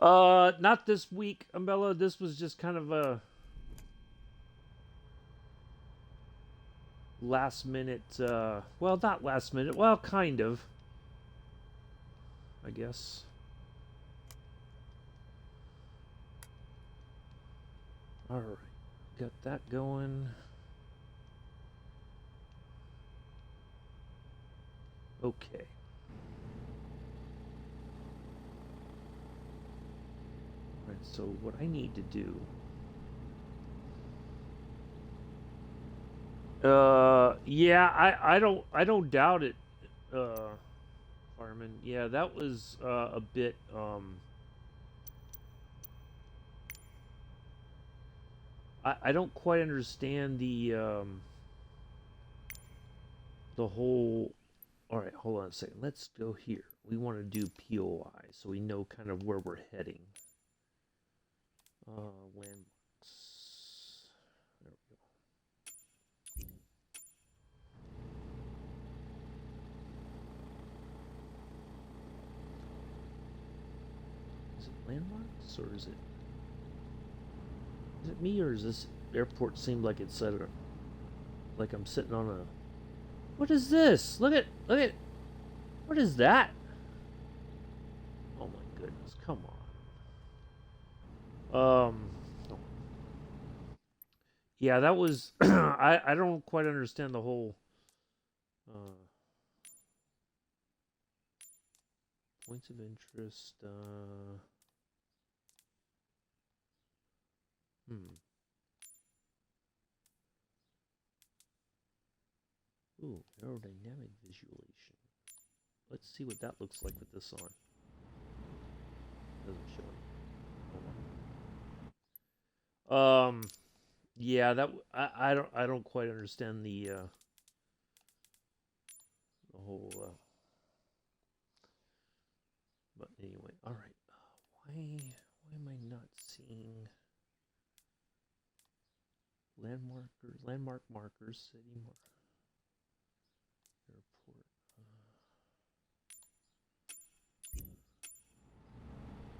Not this week, Umbella. This was just kind of a last minute, well, not last minute, well, kind of, I guess. Alright, got that going. Okay. Alright, so what I need to do... yeah, I don't doubt it, Fireman. Yeah, that was, a bit, I don't quite understand the whole... Alright, hold on a second. Let's go here. We want to do POI, so we know kind of where we're heading. Landmarks. There we go. Is it landmarks, or is it me, or is this airport seem like it's set up like I'm sitting on a... What is this? Look at what is that? Oh my goodness, come on. Yeah, that was I don't quite understand the whole points of interest. Ooh, aerodynamic visualization. Let's see what that looks like with this on. Doesn't show it. Yeah, that I don't quite understand the whole. But anyway, all right. Why am I not seeing landmark markers, city airport?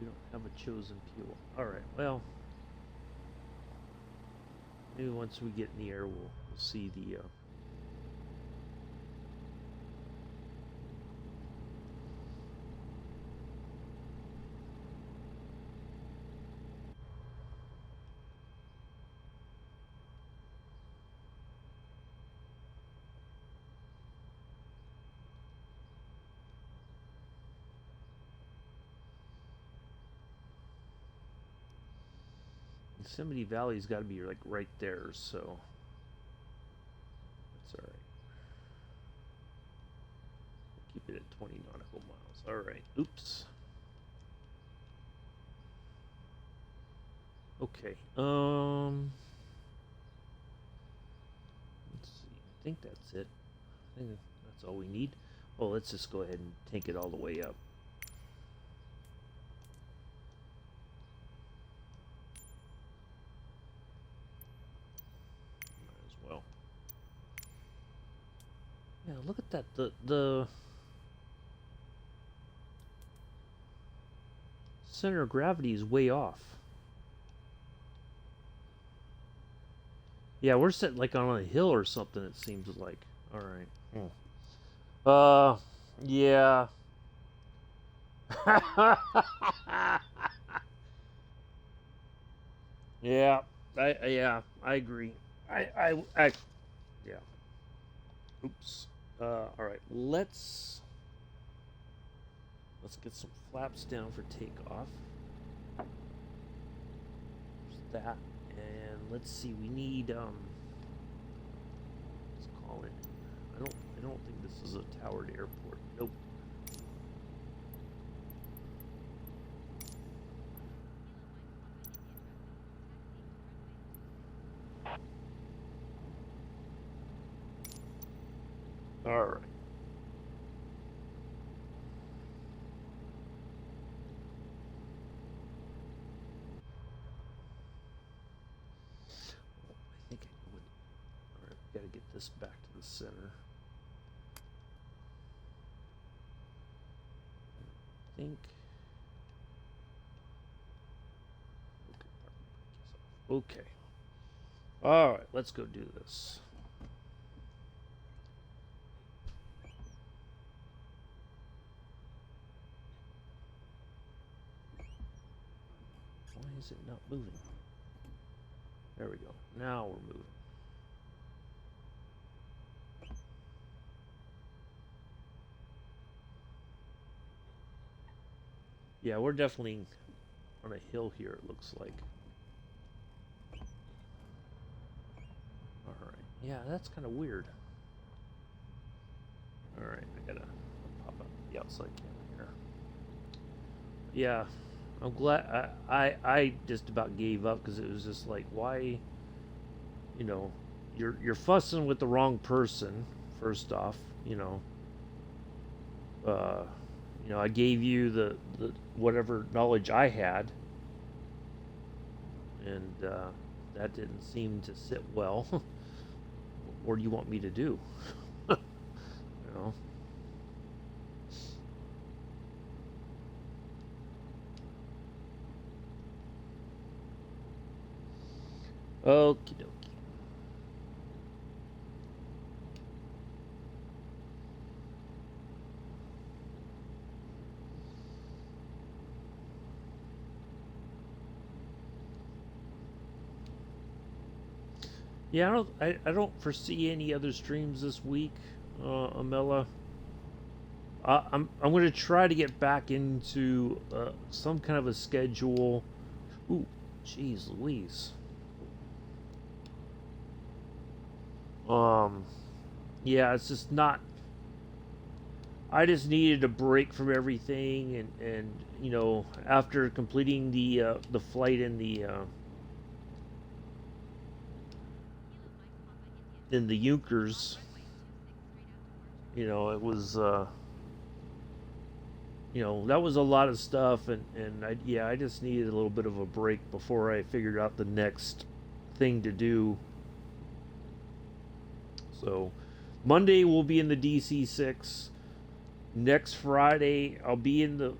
We don't have a chosen fuel. All right. Well, maybe once we get in the air, we'll see the. Yosemite Valley's got to be like right there, so that's all right. Keep it at 20 nautical miles. All right. Oops. Okay. Let's see. I think that's it. I think that's all we need. Well, let's just go ahead and tank it all the way up. Yeah, look at that. The center of gravity is way off. Yeah, we're sitting like on a hill or something, it seems like. All right. Yeah. Yeah. I agree. I yeah. Oops. All right. Let's get some flaps down for takeoff. There's that, and let's see. We need let's call it. I don't think this is a towered airport. Nope. All right. I think I would. All right. We got to get this back to the center. I think. Okay. All right. Let's go do this. Why is it not moving? There we go. Now we're moving. Yeah, we're definitely on a hill here, it looks like. Alright. Yeah, that's kind of weird. Alright, I gotta pop up the outside camera here. Yeah, I'm glad. I just about gave up because it was just like, why? You know, you're fussing with the wrong person. First off, uh, I gave you the whatever knowledge I had, and that didn't seem to sit well. What do you want me to do? you know. Okie dokie. Yeah, I don't foresee any other streams this week, Amela. I'm going to try to get back into some kind of a schedule. Ooh, jeez, Louise. Um, yeah, it's just not. I just needed a break from everything, and after completing the flight in the Junkers, it was that was a lot of stuff, and I just needed a little bit of a break before I figured out the next thing to do. So Monday we'll be in the DC-6. Next Friday I'll be in the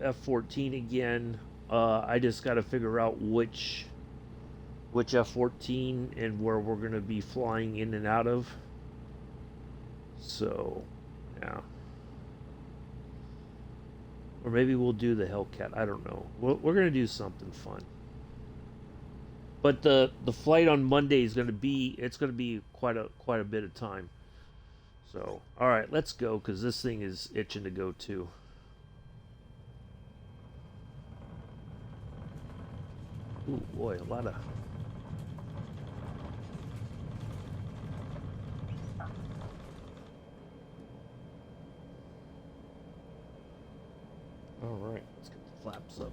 F-14 again. I just got to figure out which F-14 and where we're gonna be flying in and out of. So, yeah. Or maybe we'll do the Hellcat. I don't know. We're gonna do something fun. But the flight on Monday is gonna be quite a bit of time. So, all right, let's go because this thing is itching to go too. Ooh boy, a lot of. All right, let's get the flaps up.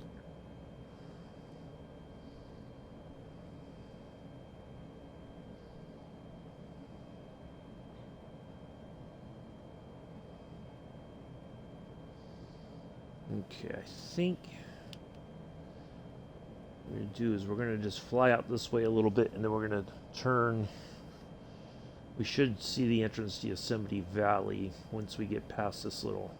Okay, I think what we're going to do is we're going to just fly out this way a little bit, and then we're going to turn. We should see the entrance to Yosemite Valley once we get past this little.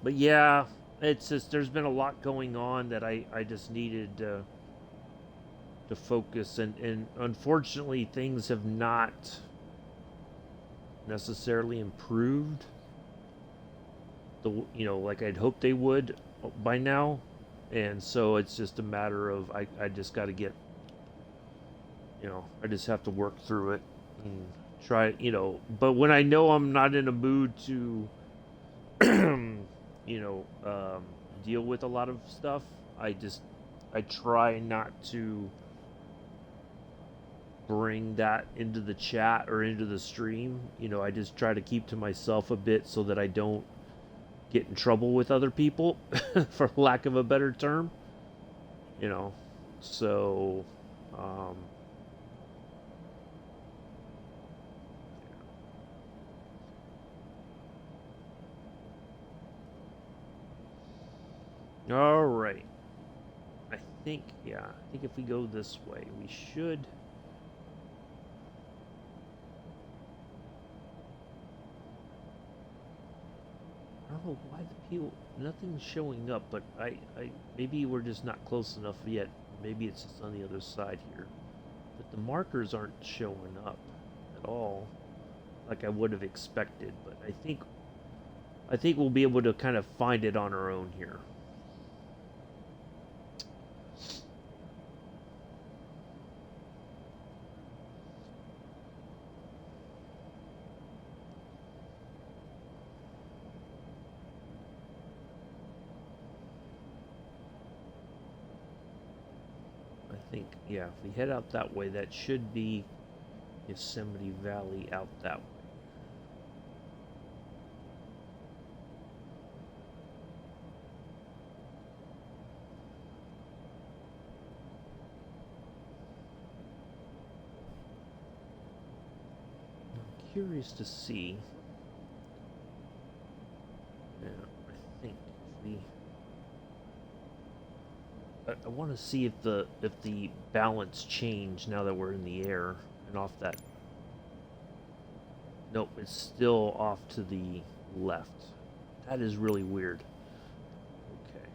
But yeah, it's just there's been a lot going on that I just needed to focus, and unfortunately things have not necessarily improved like I'd hoped they would by now, and so it's just a matter of I just got to get I just have to work through it and try but when I know I'm not in a mood to you know deal with a lot of stuff, I try not to bring that into the chat or into the stream. I just try to keep to myself a bit so that I don't get in trouble with other people, for lack of a better term. You know, so um, all right. I think if we go this way, we should. I don't know why the people nothing's showing up, but I maybe we're just not close enough yet. Maybe it's just on the other side here. But the markers aren't showing up at all, like I would have expected. But I think we'll be able to kind of find it on our own here. I think, yeah, if we head out that way, that should be Yosemite Valley out that way. I'm curious to see. Yeah, I think if we I want to see if the balance changed now that we're in the air and off that. Nope, it's still off to the left. That is really weird. Okay.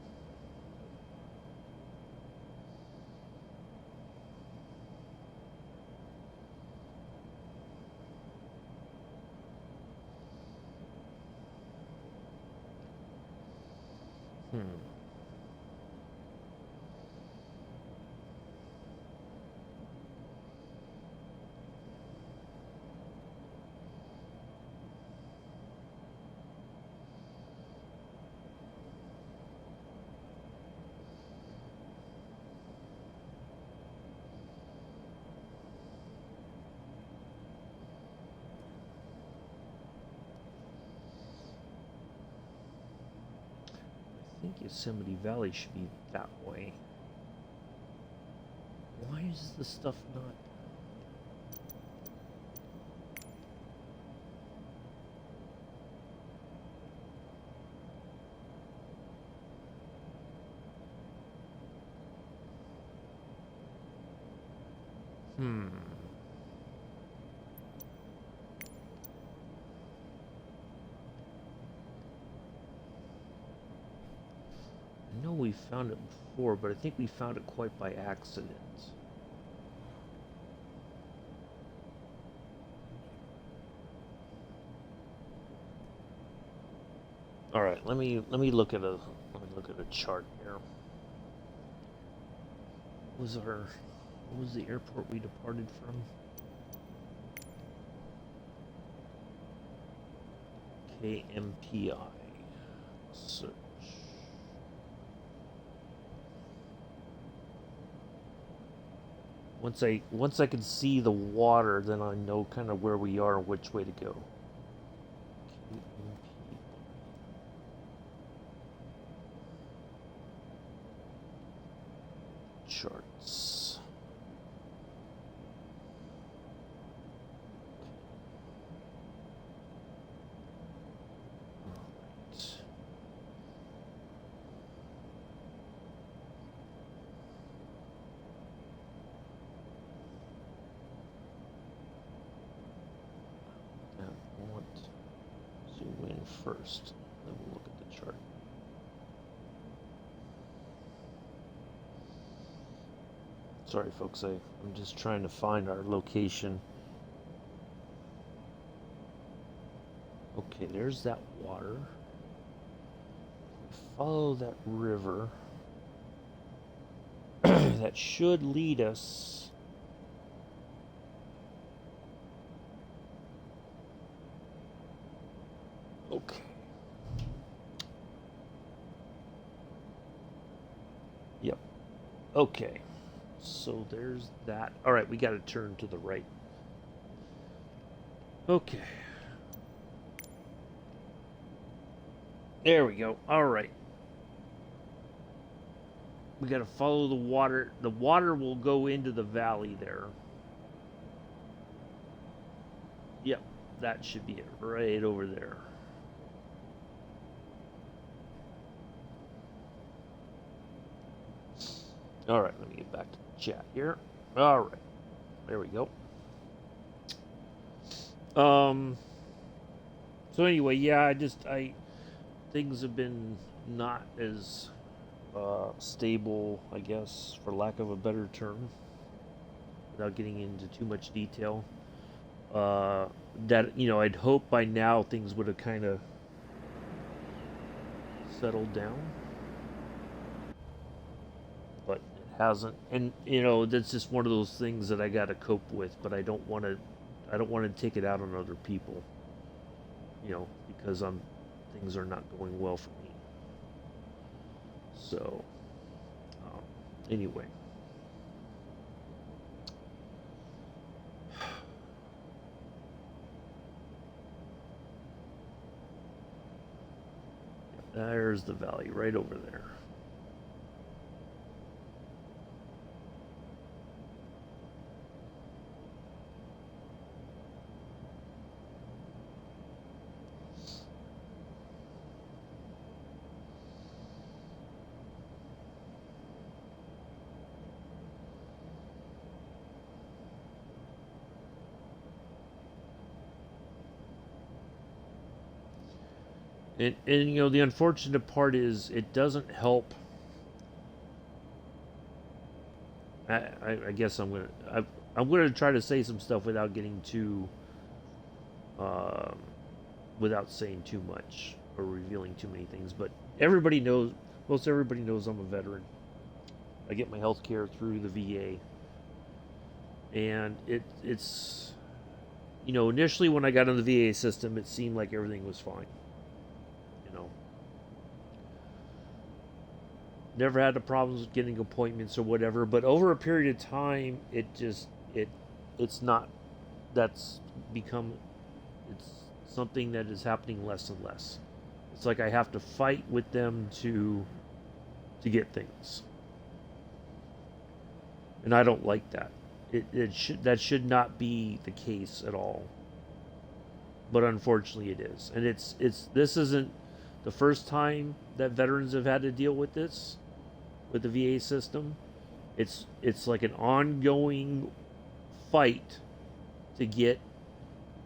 Hmm. I think Yosemite Valley should be that way. Why is the stuff not? Hmm. I know we found it before, but I think we found it quite by accident. All right, let me look at a chart here. What was the airport we departed from? KMPI. Search. Once I can see the water, then I know kind of where we are and which way to go. Charts. Right. I want to zoom in. first. Then we'll look at the chart. Sorry, folks. I'm just trying to find our location. Okay, there's that water. Follow that river. That should lead us. Okay. Yep. Okay. So there's that. All right, we got to turn to the right. Okay. There we go. All right. We got to follow the water. The water will go into the valley there. Yep, that should be it right over there. All right, let me get back to the chat here. All right, there we go. So anyway, yeah, things have been not as stable, I guess, for lack of a better term, without getting into too much detail. That, I'd hope by now things would have kind of settled down, but it hasn't. And that's just one of those things that I got to cope with. But I don't want to take it out on other people, because things are not going well for me. So, anyway. There's the valley right over there. And the unfortunate part is it doesn't help. I guess I'm gonna try to say some stuff without getting too without saying too much or revealing too many things. But most everybody knows I'm a veteran. I get my health care through the VA, and it's initially when I got in the VA system, it seemed like everything was fine. Never had the problems with getting appointments or whatever, but over a period of time, it's not. That's become. It's something that is happening less and less. It's like I have to fight with them to get things, and I don't like that. That should not be the case at all. But unfortunately, it is, and this isn't the first time that veterans have had to deal with this. With the VA system, it's like an ongoing fight to get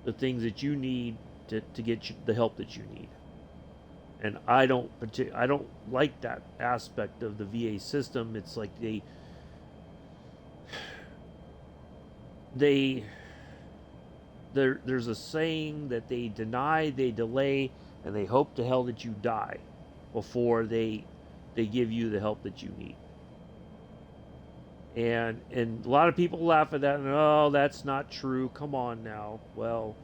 the things that you need to get the help that you need. And I don't like that aspect of the VA system. It's like there's a saying that they deny, they delay, and they hope to hell that you die before they give you the help that you need. And a lot of people laugh at that and, oh, that's not true. Come on now. Well,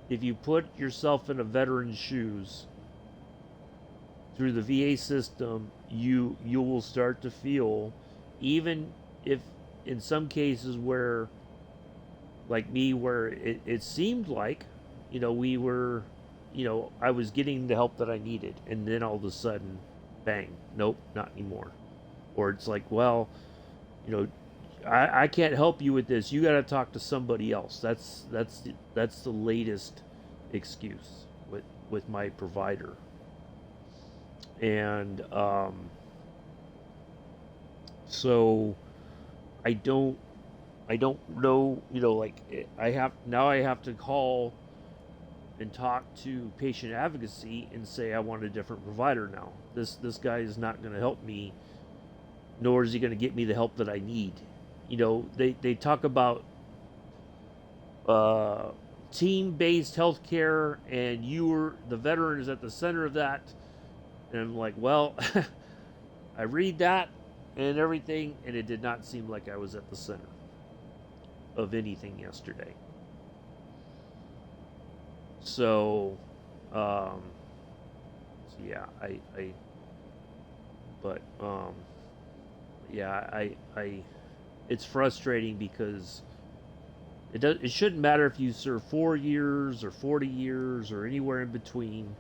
if you put yourself in a veteran's shoes through the VA system, you will start to feel, even if in some cases where, like me, where it seemed like, we were, I was getting the help that I needed, and then all of a sudden, bang, nope, not anymore. Or it's like, well, I can't help you with this. You got to talk to somebody else. That's the latest excuse with my provider. And so I don't know, I have to call and talk to patient advocacy and say I want a different provider now. This guy is not going to help me, nor is he going to get me the help that I need. You know, they talk about uh, team-based healthcare, and the veteran is at the center of that. And I'm like, well, I read that and everything, and it did not seem like I was at the center of anything yesterday. So, um, so yeah, but yeah, it's frustrating because it shouldn't matter if you serve 4 years or 40 years or anywhere in between.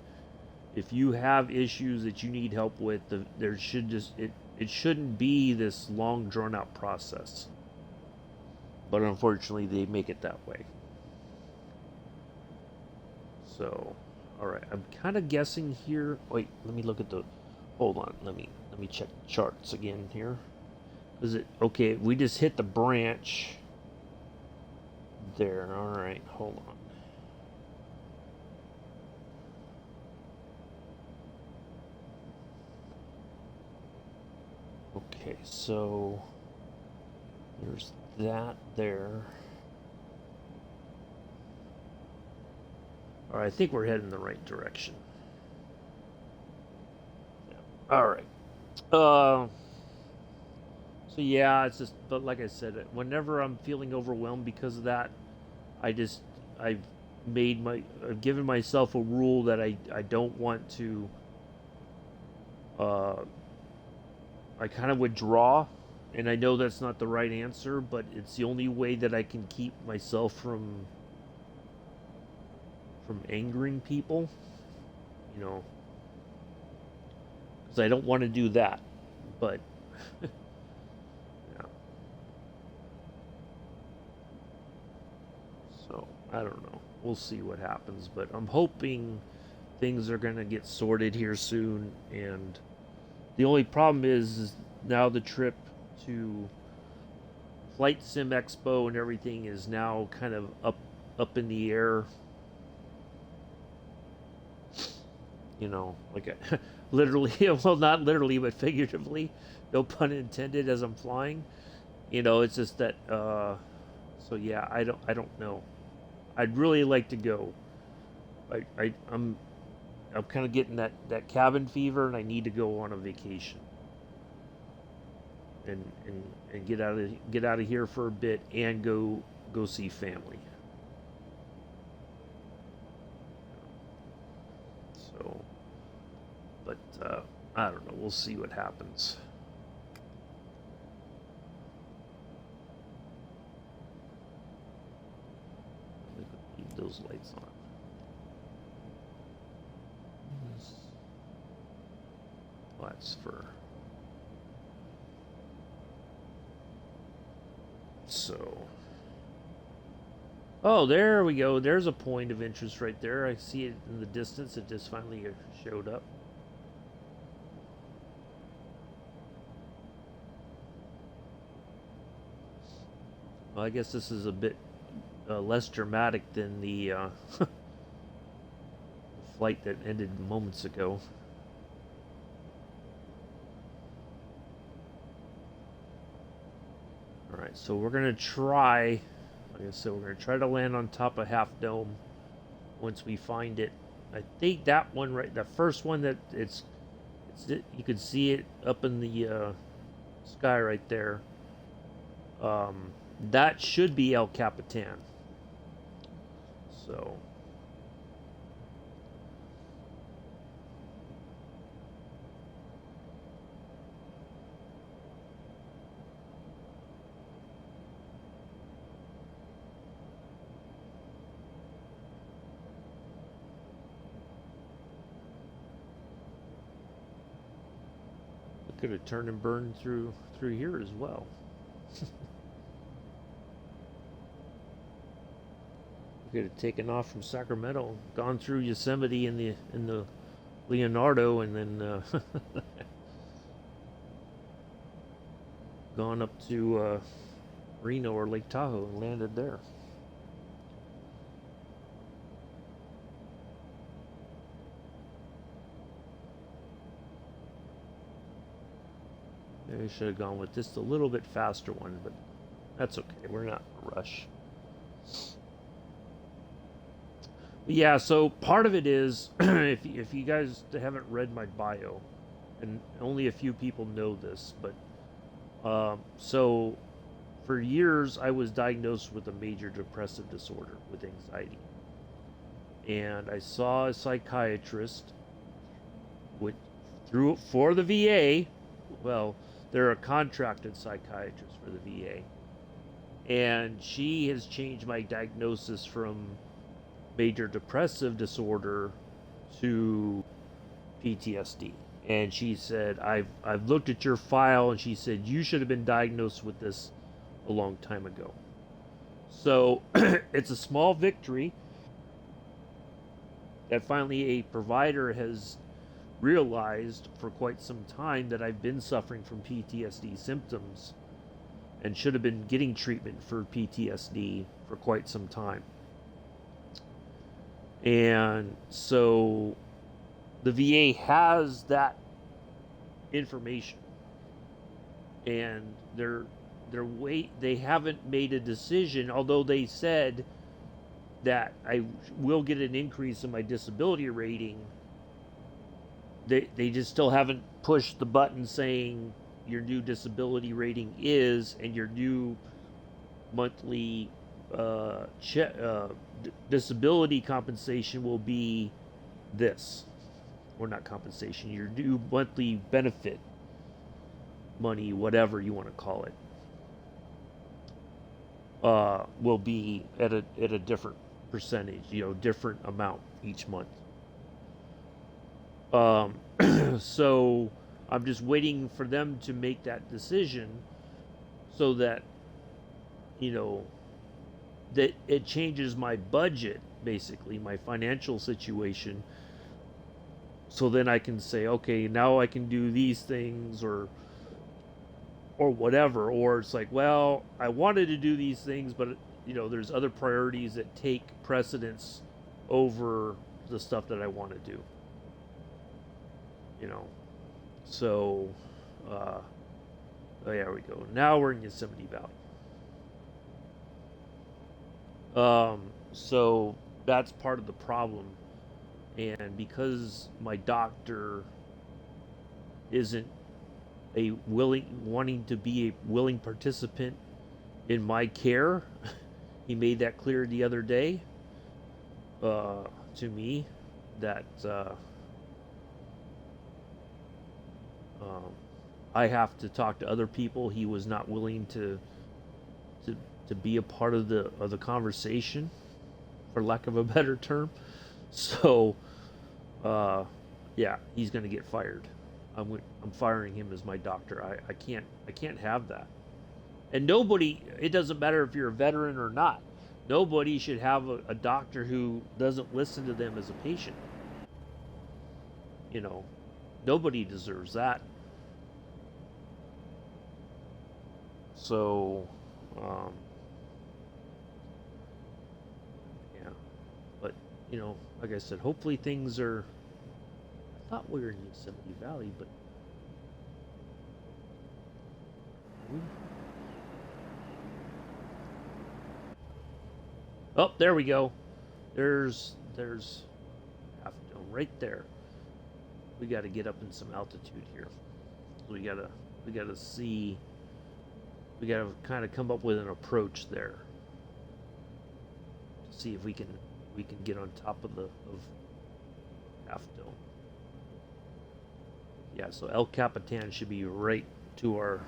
If you have issues that you need help with, there should it shouldn't be this long drawn out process. But unfortunately, they make it that way. So, all right, I'm kind of guessing here. Wait, let me look at the. Hold on, let me check the charts again here. Is it okay? We just hit the branch there. All right, hold on. Okay, so there's that there. All right, I think we're heading in the right direction. Yeah. All right. So yeah, it's just, but like I said, whenever I'm feeling overwhelmed because of that, I just, I've I've given myself a rule that I don't want to, uh, I kind of withdraw, and I know that's not the right answer, but it's the only way that I can keep myself from angering people, you know, because I don't want to do that, but yeah. So I don't know. We'll see what happens, but I'm hoping things are going to get sorted here soon. And the only problem is now the trip to Flight Sim Expo and everything is now kind of up in the air. You know, like literally, well, not literally, but figuratively. No pun intended. As I'm flying, you know, it's just that. So yeah, I don't know. I'd really like to go. I'm kind of getting that cabin fever, and I need to go on a vacation and get out of here for a bit and go see family. So, but I don't know. We'll see what happens. Leave those lights on. That's for. So. Oh, there we go. There's a point of interest right there. I see it in the distance. It just finally showed up. Well, I guess this is a bit less dramatic than the flight that ended moments ago. Alright, so we're going to try, like I said, we're going to try to land on top of Half Dome once we find it. I think that one, right, the first one that it's you can see it up in the sky right there. That should be El Capitan. So. It could have turned and burned through here as well. We could have taken off from Sacramento, gone through Yosemite in the Leonardo, and then gone up to Reno or Lake Tahoe and landed there. Maybe I should have gone with just a little bit faster one, but that's okay. We're not in a rush. But yeah, so part of it is if you guys haven't read my bio, and only a few people know this, but so for years I was diagnosed with a major depressive disorder with anxiety, and I saw a psychiatrist with through for the VA. Well, they're a contracted psychiatrist for the VA, and she has changed my diagnosis from major depressive disorder to PTSD. And she said, I've looked at your file, and she said you should have been diagnosed with this a long time ago. So it's a small victory that finally a provider has realized for quite some time that I've been suffering from PTSD symptoms and should have been getting treatment for PTSD for quite some time. And so the VA has that information, and they haven't made a decision, although they said that I will get an increase in my disability rating. They just still haven't pushed the button saying your new disability rating is, and your new monthly disability compensation will be this, or not compensation, your new monthly benefit money, whatever you want to call it, will be at a different percentage, different amount each month. So I'm just waiting for them to make that decision, so that that it changes my budget, basically my financial situation, so then I can say, okay, now I can do these things, or whatever. Or it's like, well, I wanted to do these things, but there's other priorities that take precedence over the stuff that I want to do. So oh, there we go. Now we're in Yosemite Valley. So that's part of the problem, and because my doctor isn't wanting to be a willing participant in my care, he made that clear the other day to me that I have to talk to other people. He was not willing to be a part of the conversation, for lack of a better term. So yeah, he's going to get fired. I'm firing him as my doctor. I can't have that. And nobody, it doesn't matter if you're a veteran or not, nobody should have a doctor who doesn't listen to them as a patient. Nobody deserves that. So yeah, but like I said, hopefully things are. I thought we were in Yosemite Valley, but oh, there we go. There's half dome right there. We got to get up in some altitude here. We gotta see. We gotta kind of come up with an approach there. To see if we can get on top of Half Dome. Yeah, so El Capitan should be right to our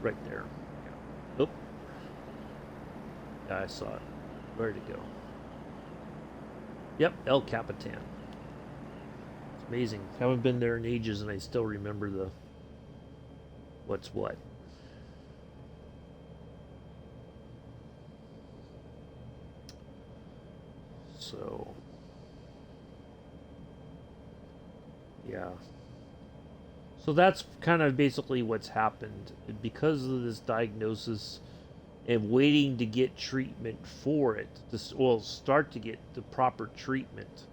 right there. Yeah. Oh. Yeah, I saw it. Where'd it go? Yep, El Capitan. It's amazing. Haven't been there in ages, and I still remember the what's what. So yeah. So that's kind of basically what's happened. Because of this diagnosis and waiting to get treatment for it, start to get the proper treatment,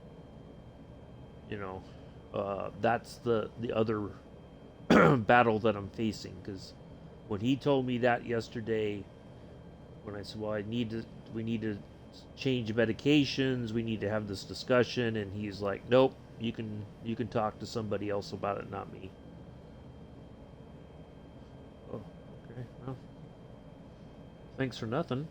That's the other battle that I'm facing. Because when he told me that yesterday, when I said, "Well, we need to change medications, we need to have this discussion," and he's like, "Nope, you can talk to somebody else about it, not me." Oh, okay. Well, thanks for nothing.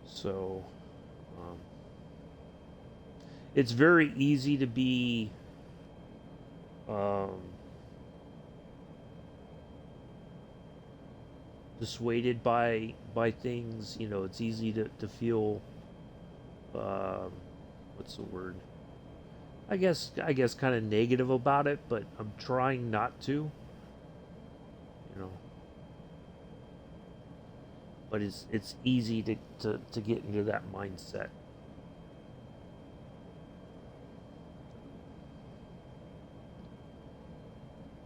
So, um, it's very easy to be um, dissuaded by things. You know, it's easy to feel um, what's the word? I guess kind of negative about it, but I'm trying not to. You know, but it's easy to get into that mindset.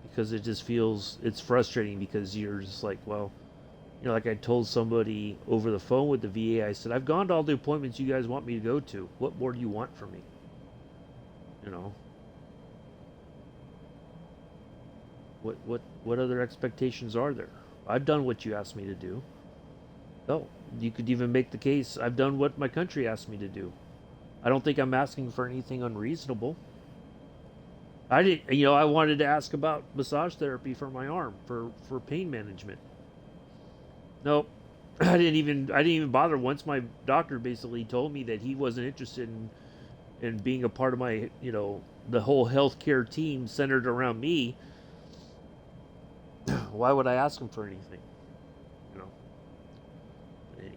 Because it just feels it's frustrating because you're just like, well, you know, like I told somebody over the phone with the VA, I said, I've gone to all the appointments you guys want me to go to. What more do you want from me? You know, what other expectations are there? I've done what you asked me to do. Oh, you could even make the case I've done what my country asked me to do. I don't think I'm asking for anything unreasonable. I didn't, you know, I wanted to ask about massage therapy for my arm for pain management. Nope. I didn't even bother once my doctor basically told me that he wasn't interested in being a part of my, you know, the whole healthcare team centered around me. Why would I ask him for anything? You know. Anyway.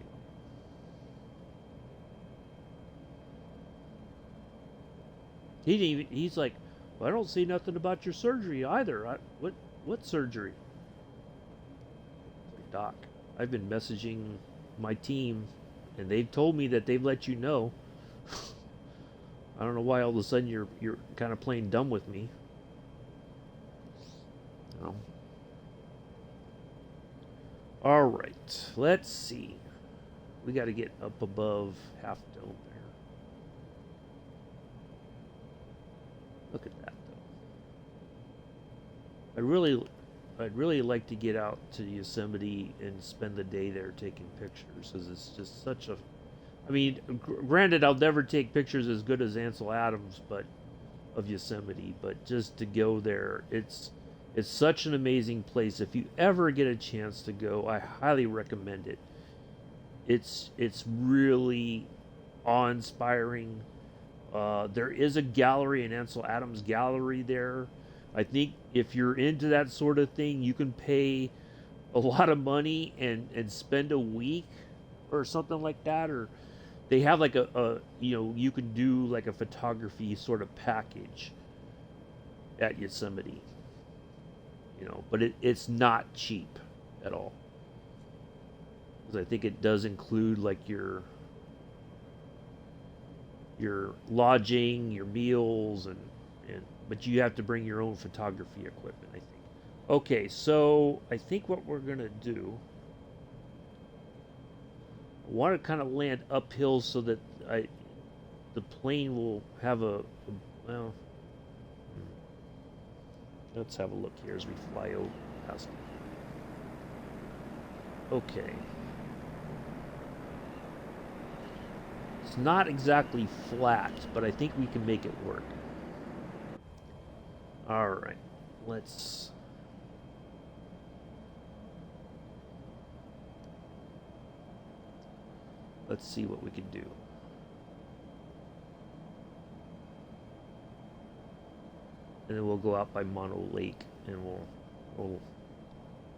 He didn't even, he's like, well, I don't see nothing about your surgery either. What surgery? Like, Doc, I've been messaging my team and they've told me that they've let you know. I don't know why all of a sudden you're kind of playing dumb with me. You know. All right, let's see. We got to get up above Half Dome there. Look at that though. I'd really like to get out to Yosemite and spend the day there taking pictures, because it's just such a. I mean, granted, I'll never take pictures as good as Ansel Adams, but of Yosemite. But just to go there, it's such an amazing place. If you ever get a chance to go, I highly recommend it. It's really awe-inspiring. There is a gallery, an Ansel Adams gallery there. I think if you're into that sort of thing, you can pay a lot of money and spend a week or something like that. Or they have like a you know, you can do like a photography sort of package at Yosemite. You know, but it's not cheap at all. Because I think it does include like your lodging, your meals, and but you have to bring your own photography equipment, I think. Okay, so I think what we're gonna do, I want to kind of land uphill so that the plane will have a well. Let's have a look here as we fly over past. Okay. It's not exactly flat, but I think we can make it work. All right. Let's see what we can do. And then we'll go out by Mono Lake and we'll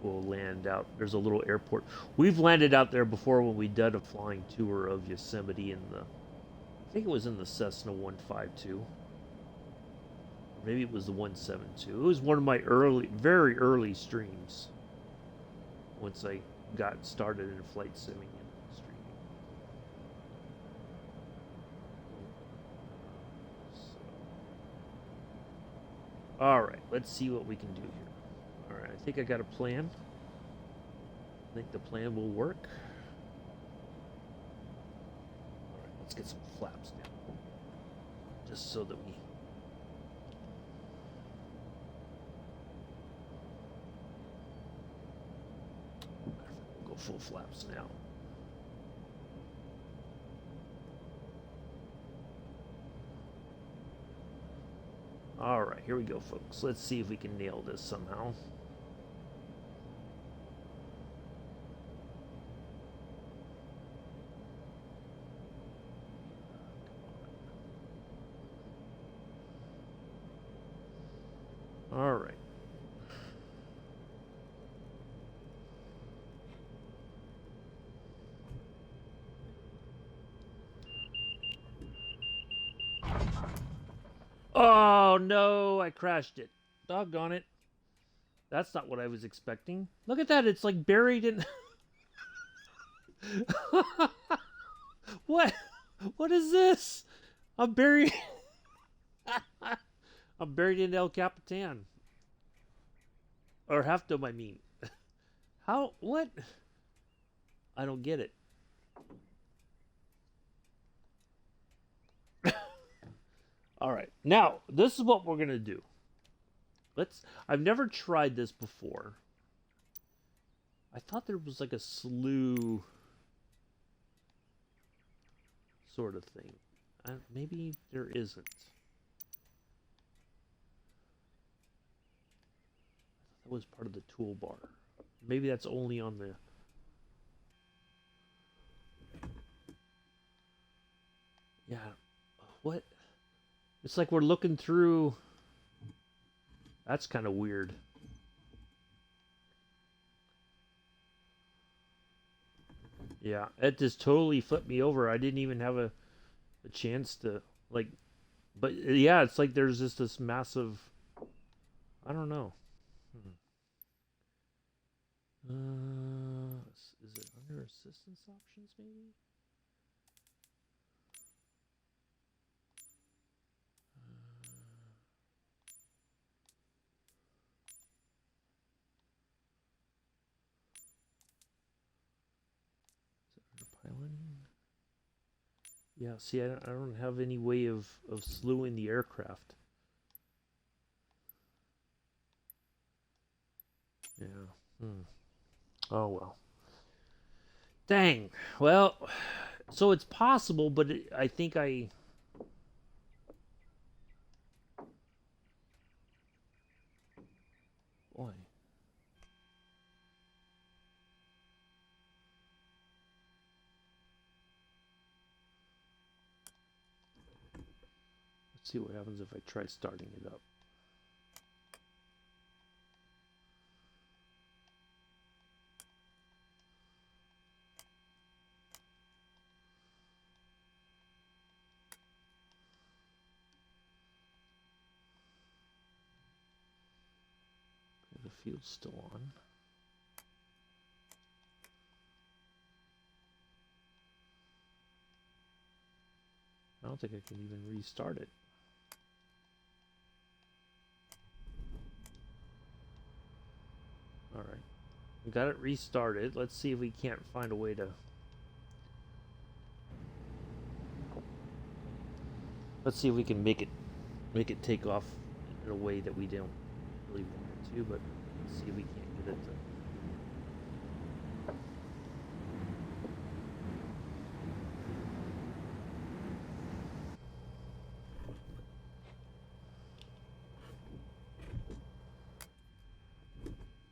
we'll land out. There's a little airport. We've landed out there before when we did a flying tour of Yosemite in the, I think it was in the Cessna 152. Or maybe it was the 172. It was one of my very early streams. Once I got started in flight simming and streaming. All right, let's see what we can do here. All right, I think I got a plan. I think the plan will work. All Let's get some flaps now. Just so that we... Go full flaps now. Alright, here we go, folks. Let's see if we can nail this somehow. Alright. Oh no, I crashed it. Doggone it. That's not what I was expecting. Look at that, it's like buried in... What? What is this? I'm buried... I'm buried in El Capitan. Or Half Dome, I mean. How? What? I don't get it. Alright, now, this is what we're going to do. I've never tried this before. I thought there was like a slew sort of thing. Maybe there isn't. That was part of the toolbar. Maybe that's only on the... Yeah. What? It's like we're looking through... That's kind of weird. Yeah, it just totally flipped me over. I didn't even have a chance to, like... But, yeah, it's like there's just this massive... I don't know. Is it under assistance options, maybe? Is it under piloting? Yeah, see, I don't have any way of slewing the aircraft. Yeah. Oh, well. Dang. Well, so it's possible, but I think I... Boy. Let's see what happens if I try starting it up. The field's still on. I don't think I can even restart it. Alright. We got it restarted. Let's see if we can't find a way to... Let's see if we can make it take off in a way that we don't really want it to, but let's see if we can't get it to...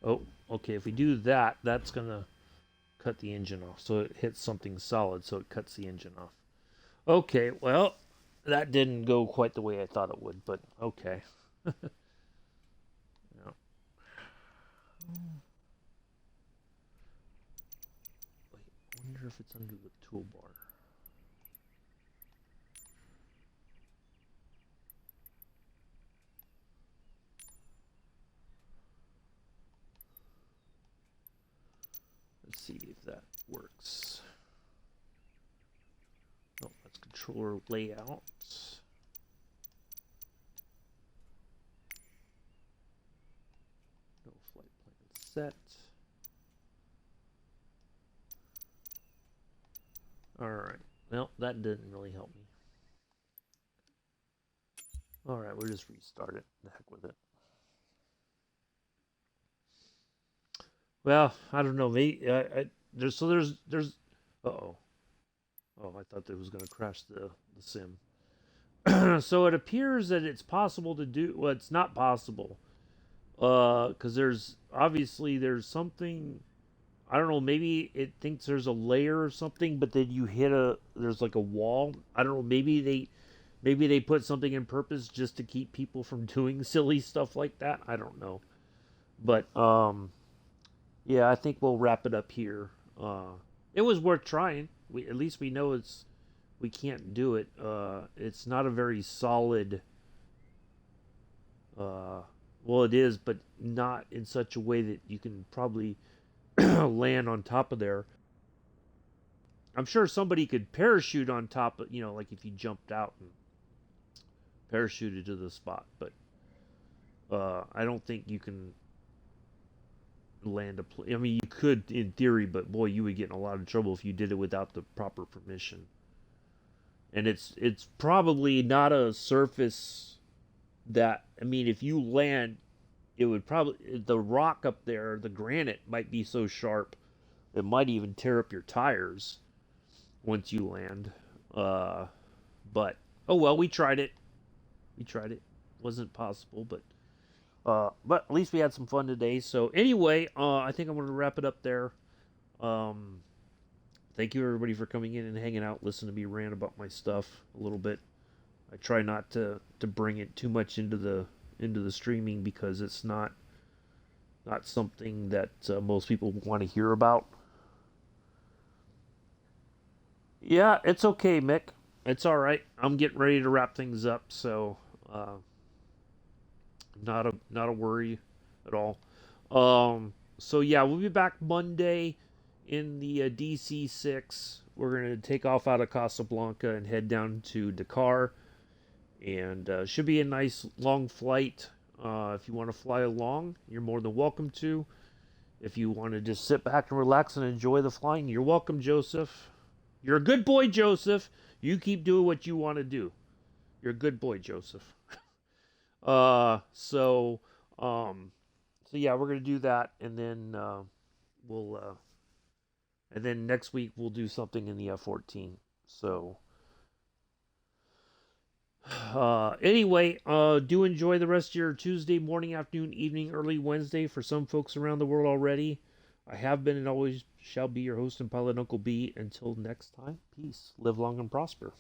Oh, okay, if we do that, that's gonna cut the engine off. So it hits something solid, so it cuts the engine off. Okay, well, that didn't go quite the way I thought it would, but okay. Yeah. Wait, I wonder if it's under the toolbar. Let's see if that works. Oh, that's controller layout. No flight plan set. All right. Well, that didn't really help me. All right, we'll just restart it. The heck with it. Well, I don't know. Maybe there's. Oh, oh, I thought that was going to crash the sim. So it appears that it's possible to do. Well, it's not possible. Because there's something. I don't know. Maybe it thinks there's a layer or something, but then you hit there's like a wall. I don't know. Maybe they put something in purpose just to keep people from doing silly stuff like that. I don't know. But yeah, I think we'll wrap it up here. It was worth trying. At least we know we can't do it. It's not a very solid. Uh, well, it is, but not in such a way that you can probably land on top of there. I'm sure somebody could parachute on top of, like if you jumped out and parachuted to the spot, but I don't think you can land a plane. I mean, you could in theory, but boy, you would get in a lot of trouble if you did it without the proper permission. And it's probably not a surface that, I mean, if you land, it would probably, the rock up there, the granite might be so sharp it might even tear up your tires once you land. Uh, but oh well, we tried it. We tried it. Wasn't possible, but at least we had some fun today. So anyway, I think I'm going to wrap it up there. Um, Thank you everybody for coming in and hanging out, listening to me rant about my stuff a little bit. I try not to bring it too much into the streaming because it's not something that most people want to hear about. Yeah, it's okay, Mick. It's all right. I'm getting ready to wrap things up, so not a worry at all. So yeah, we'll be back Monday in the DC-6. We're gonna take off out of Casablanca and head down to Dakar, and should be a nice long flight. If you want to fly along, you're more than welcome to. If you want to just sit back and relax and enjoy the flying, you're welcome, Joseph. You're a good boy, Joseph. You keep doing what you want to do. You're a good boy, Joseph. Uh, so, um, so yeah, we're gonna do that, and then we'll, and then next week we'll do something in the F-14. So, anyway, do enjoy the rest of your Tuesday morning, afternoon, evening, early Wednesday for some folks around the world already. I have been and always shall be your host and pilot, Uncle B. Until next time, peace, live long and prosper.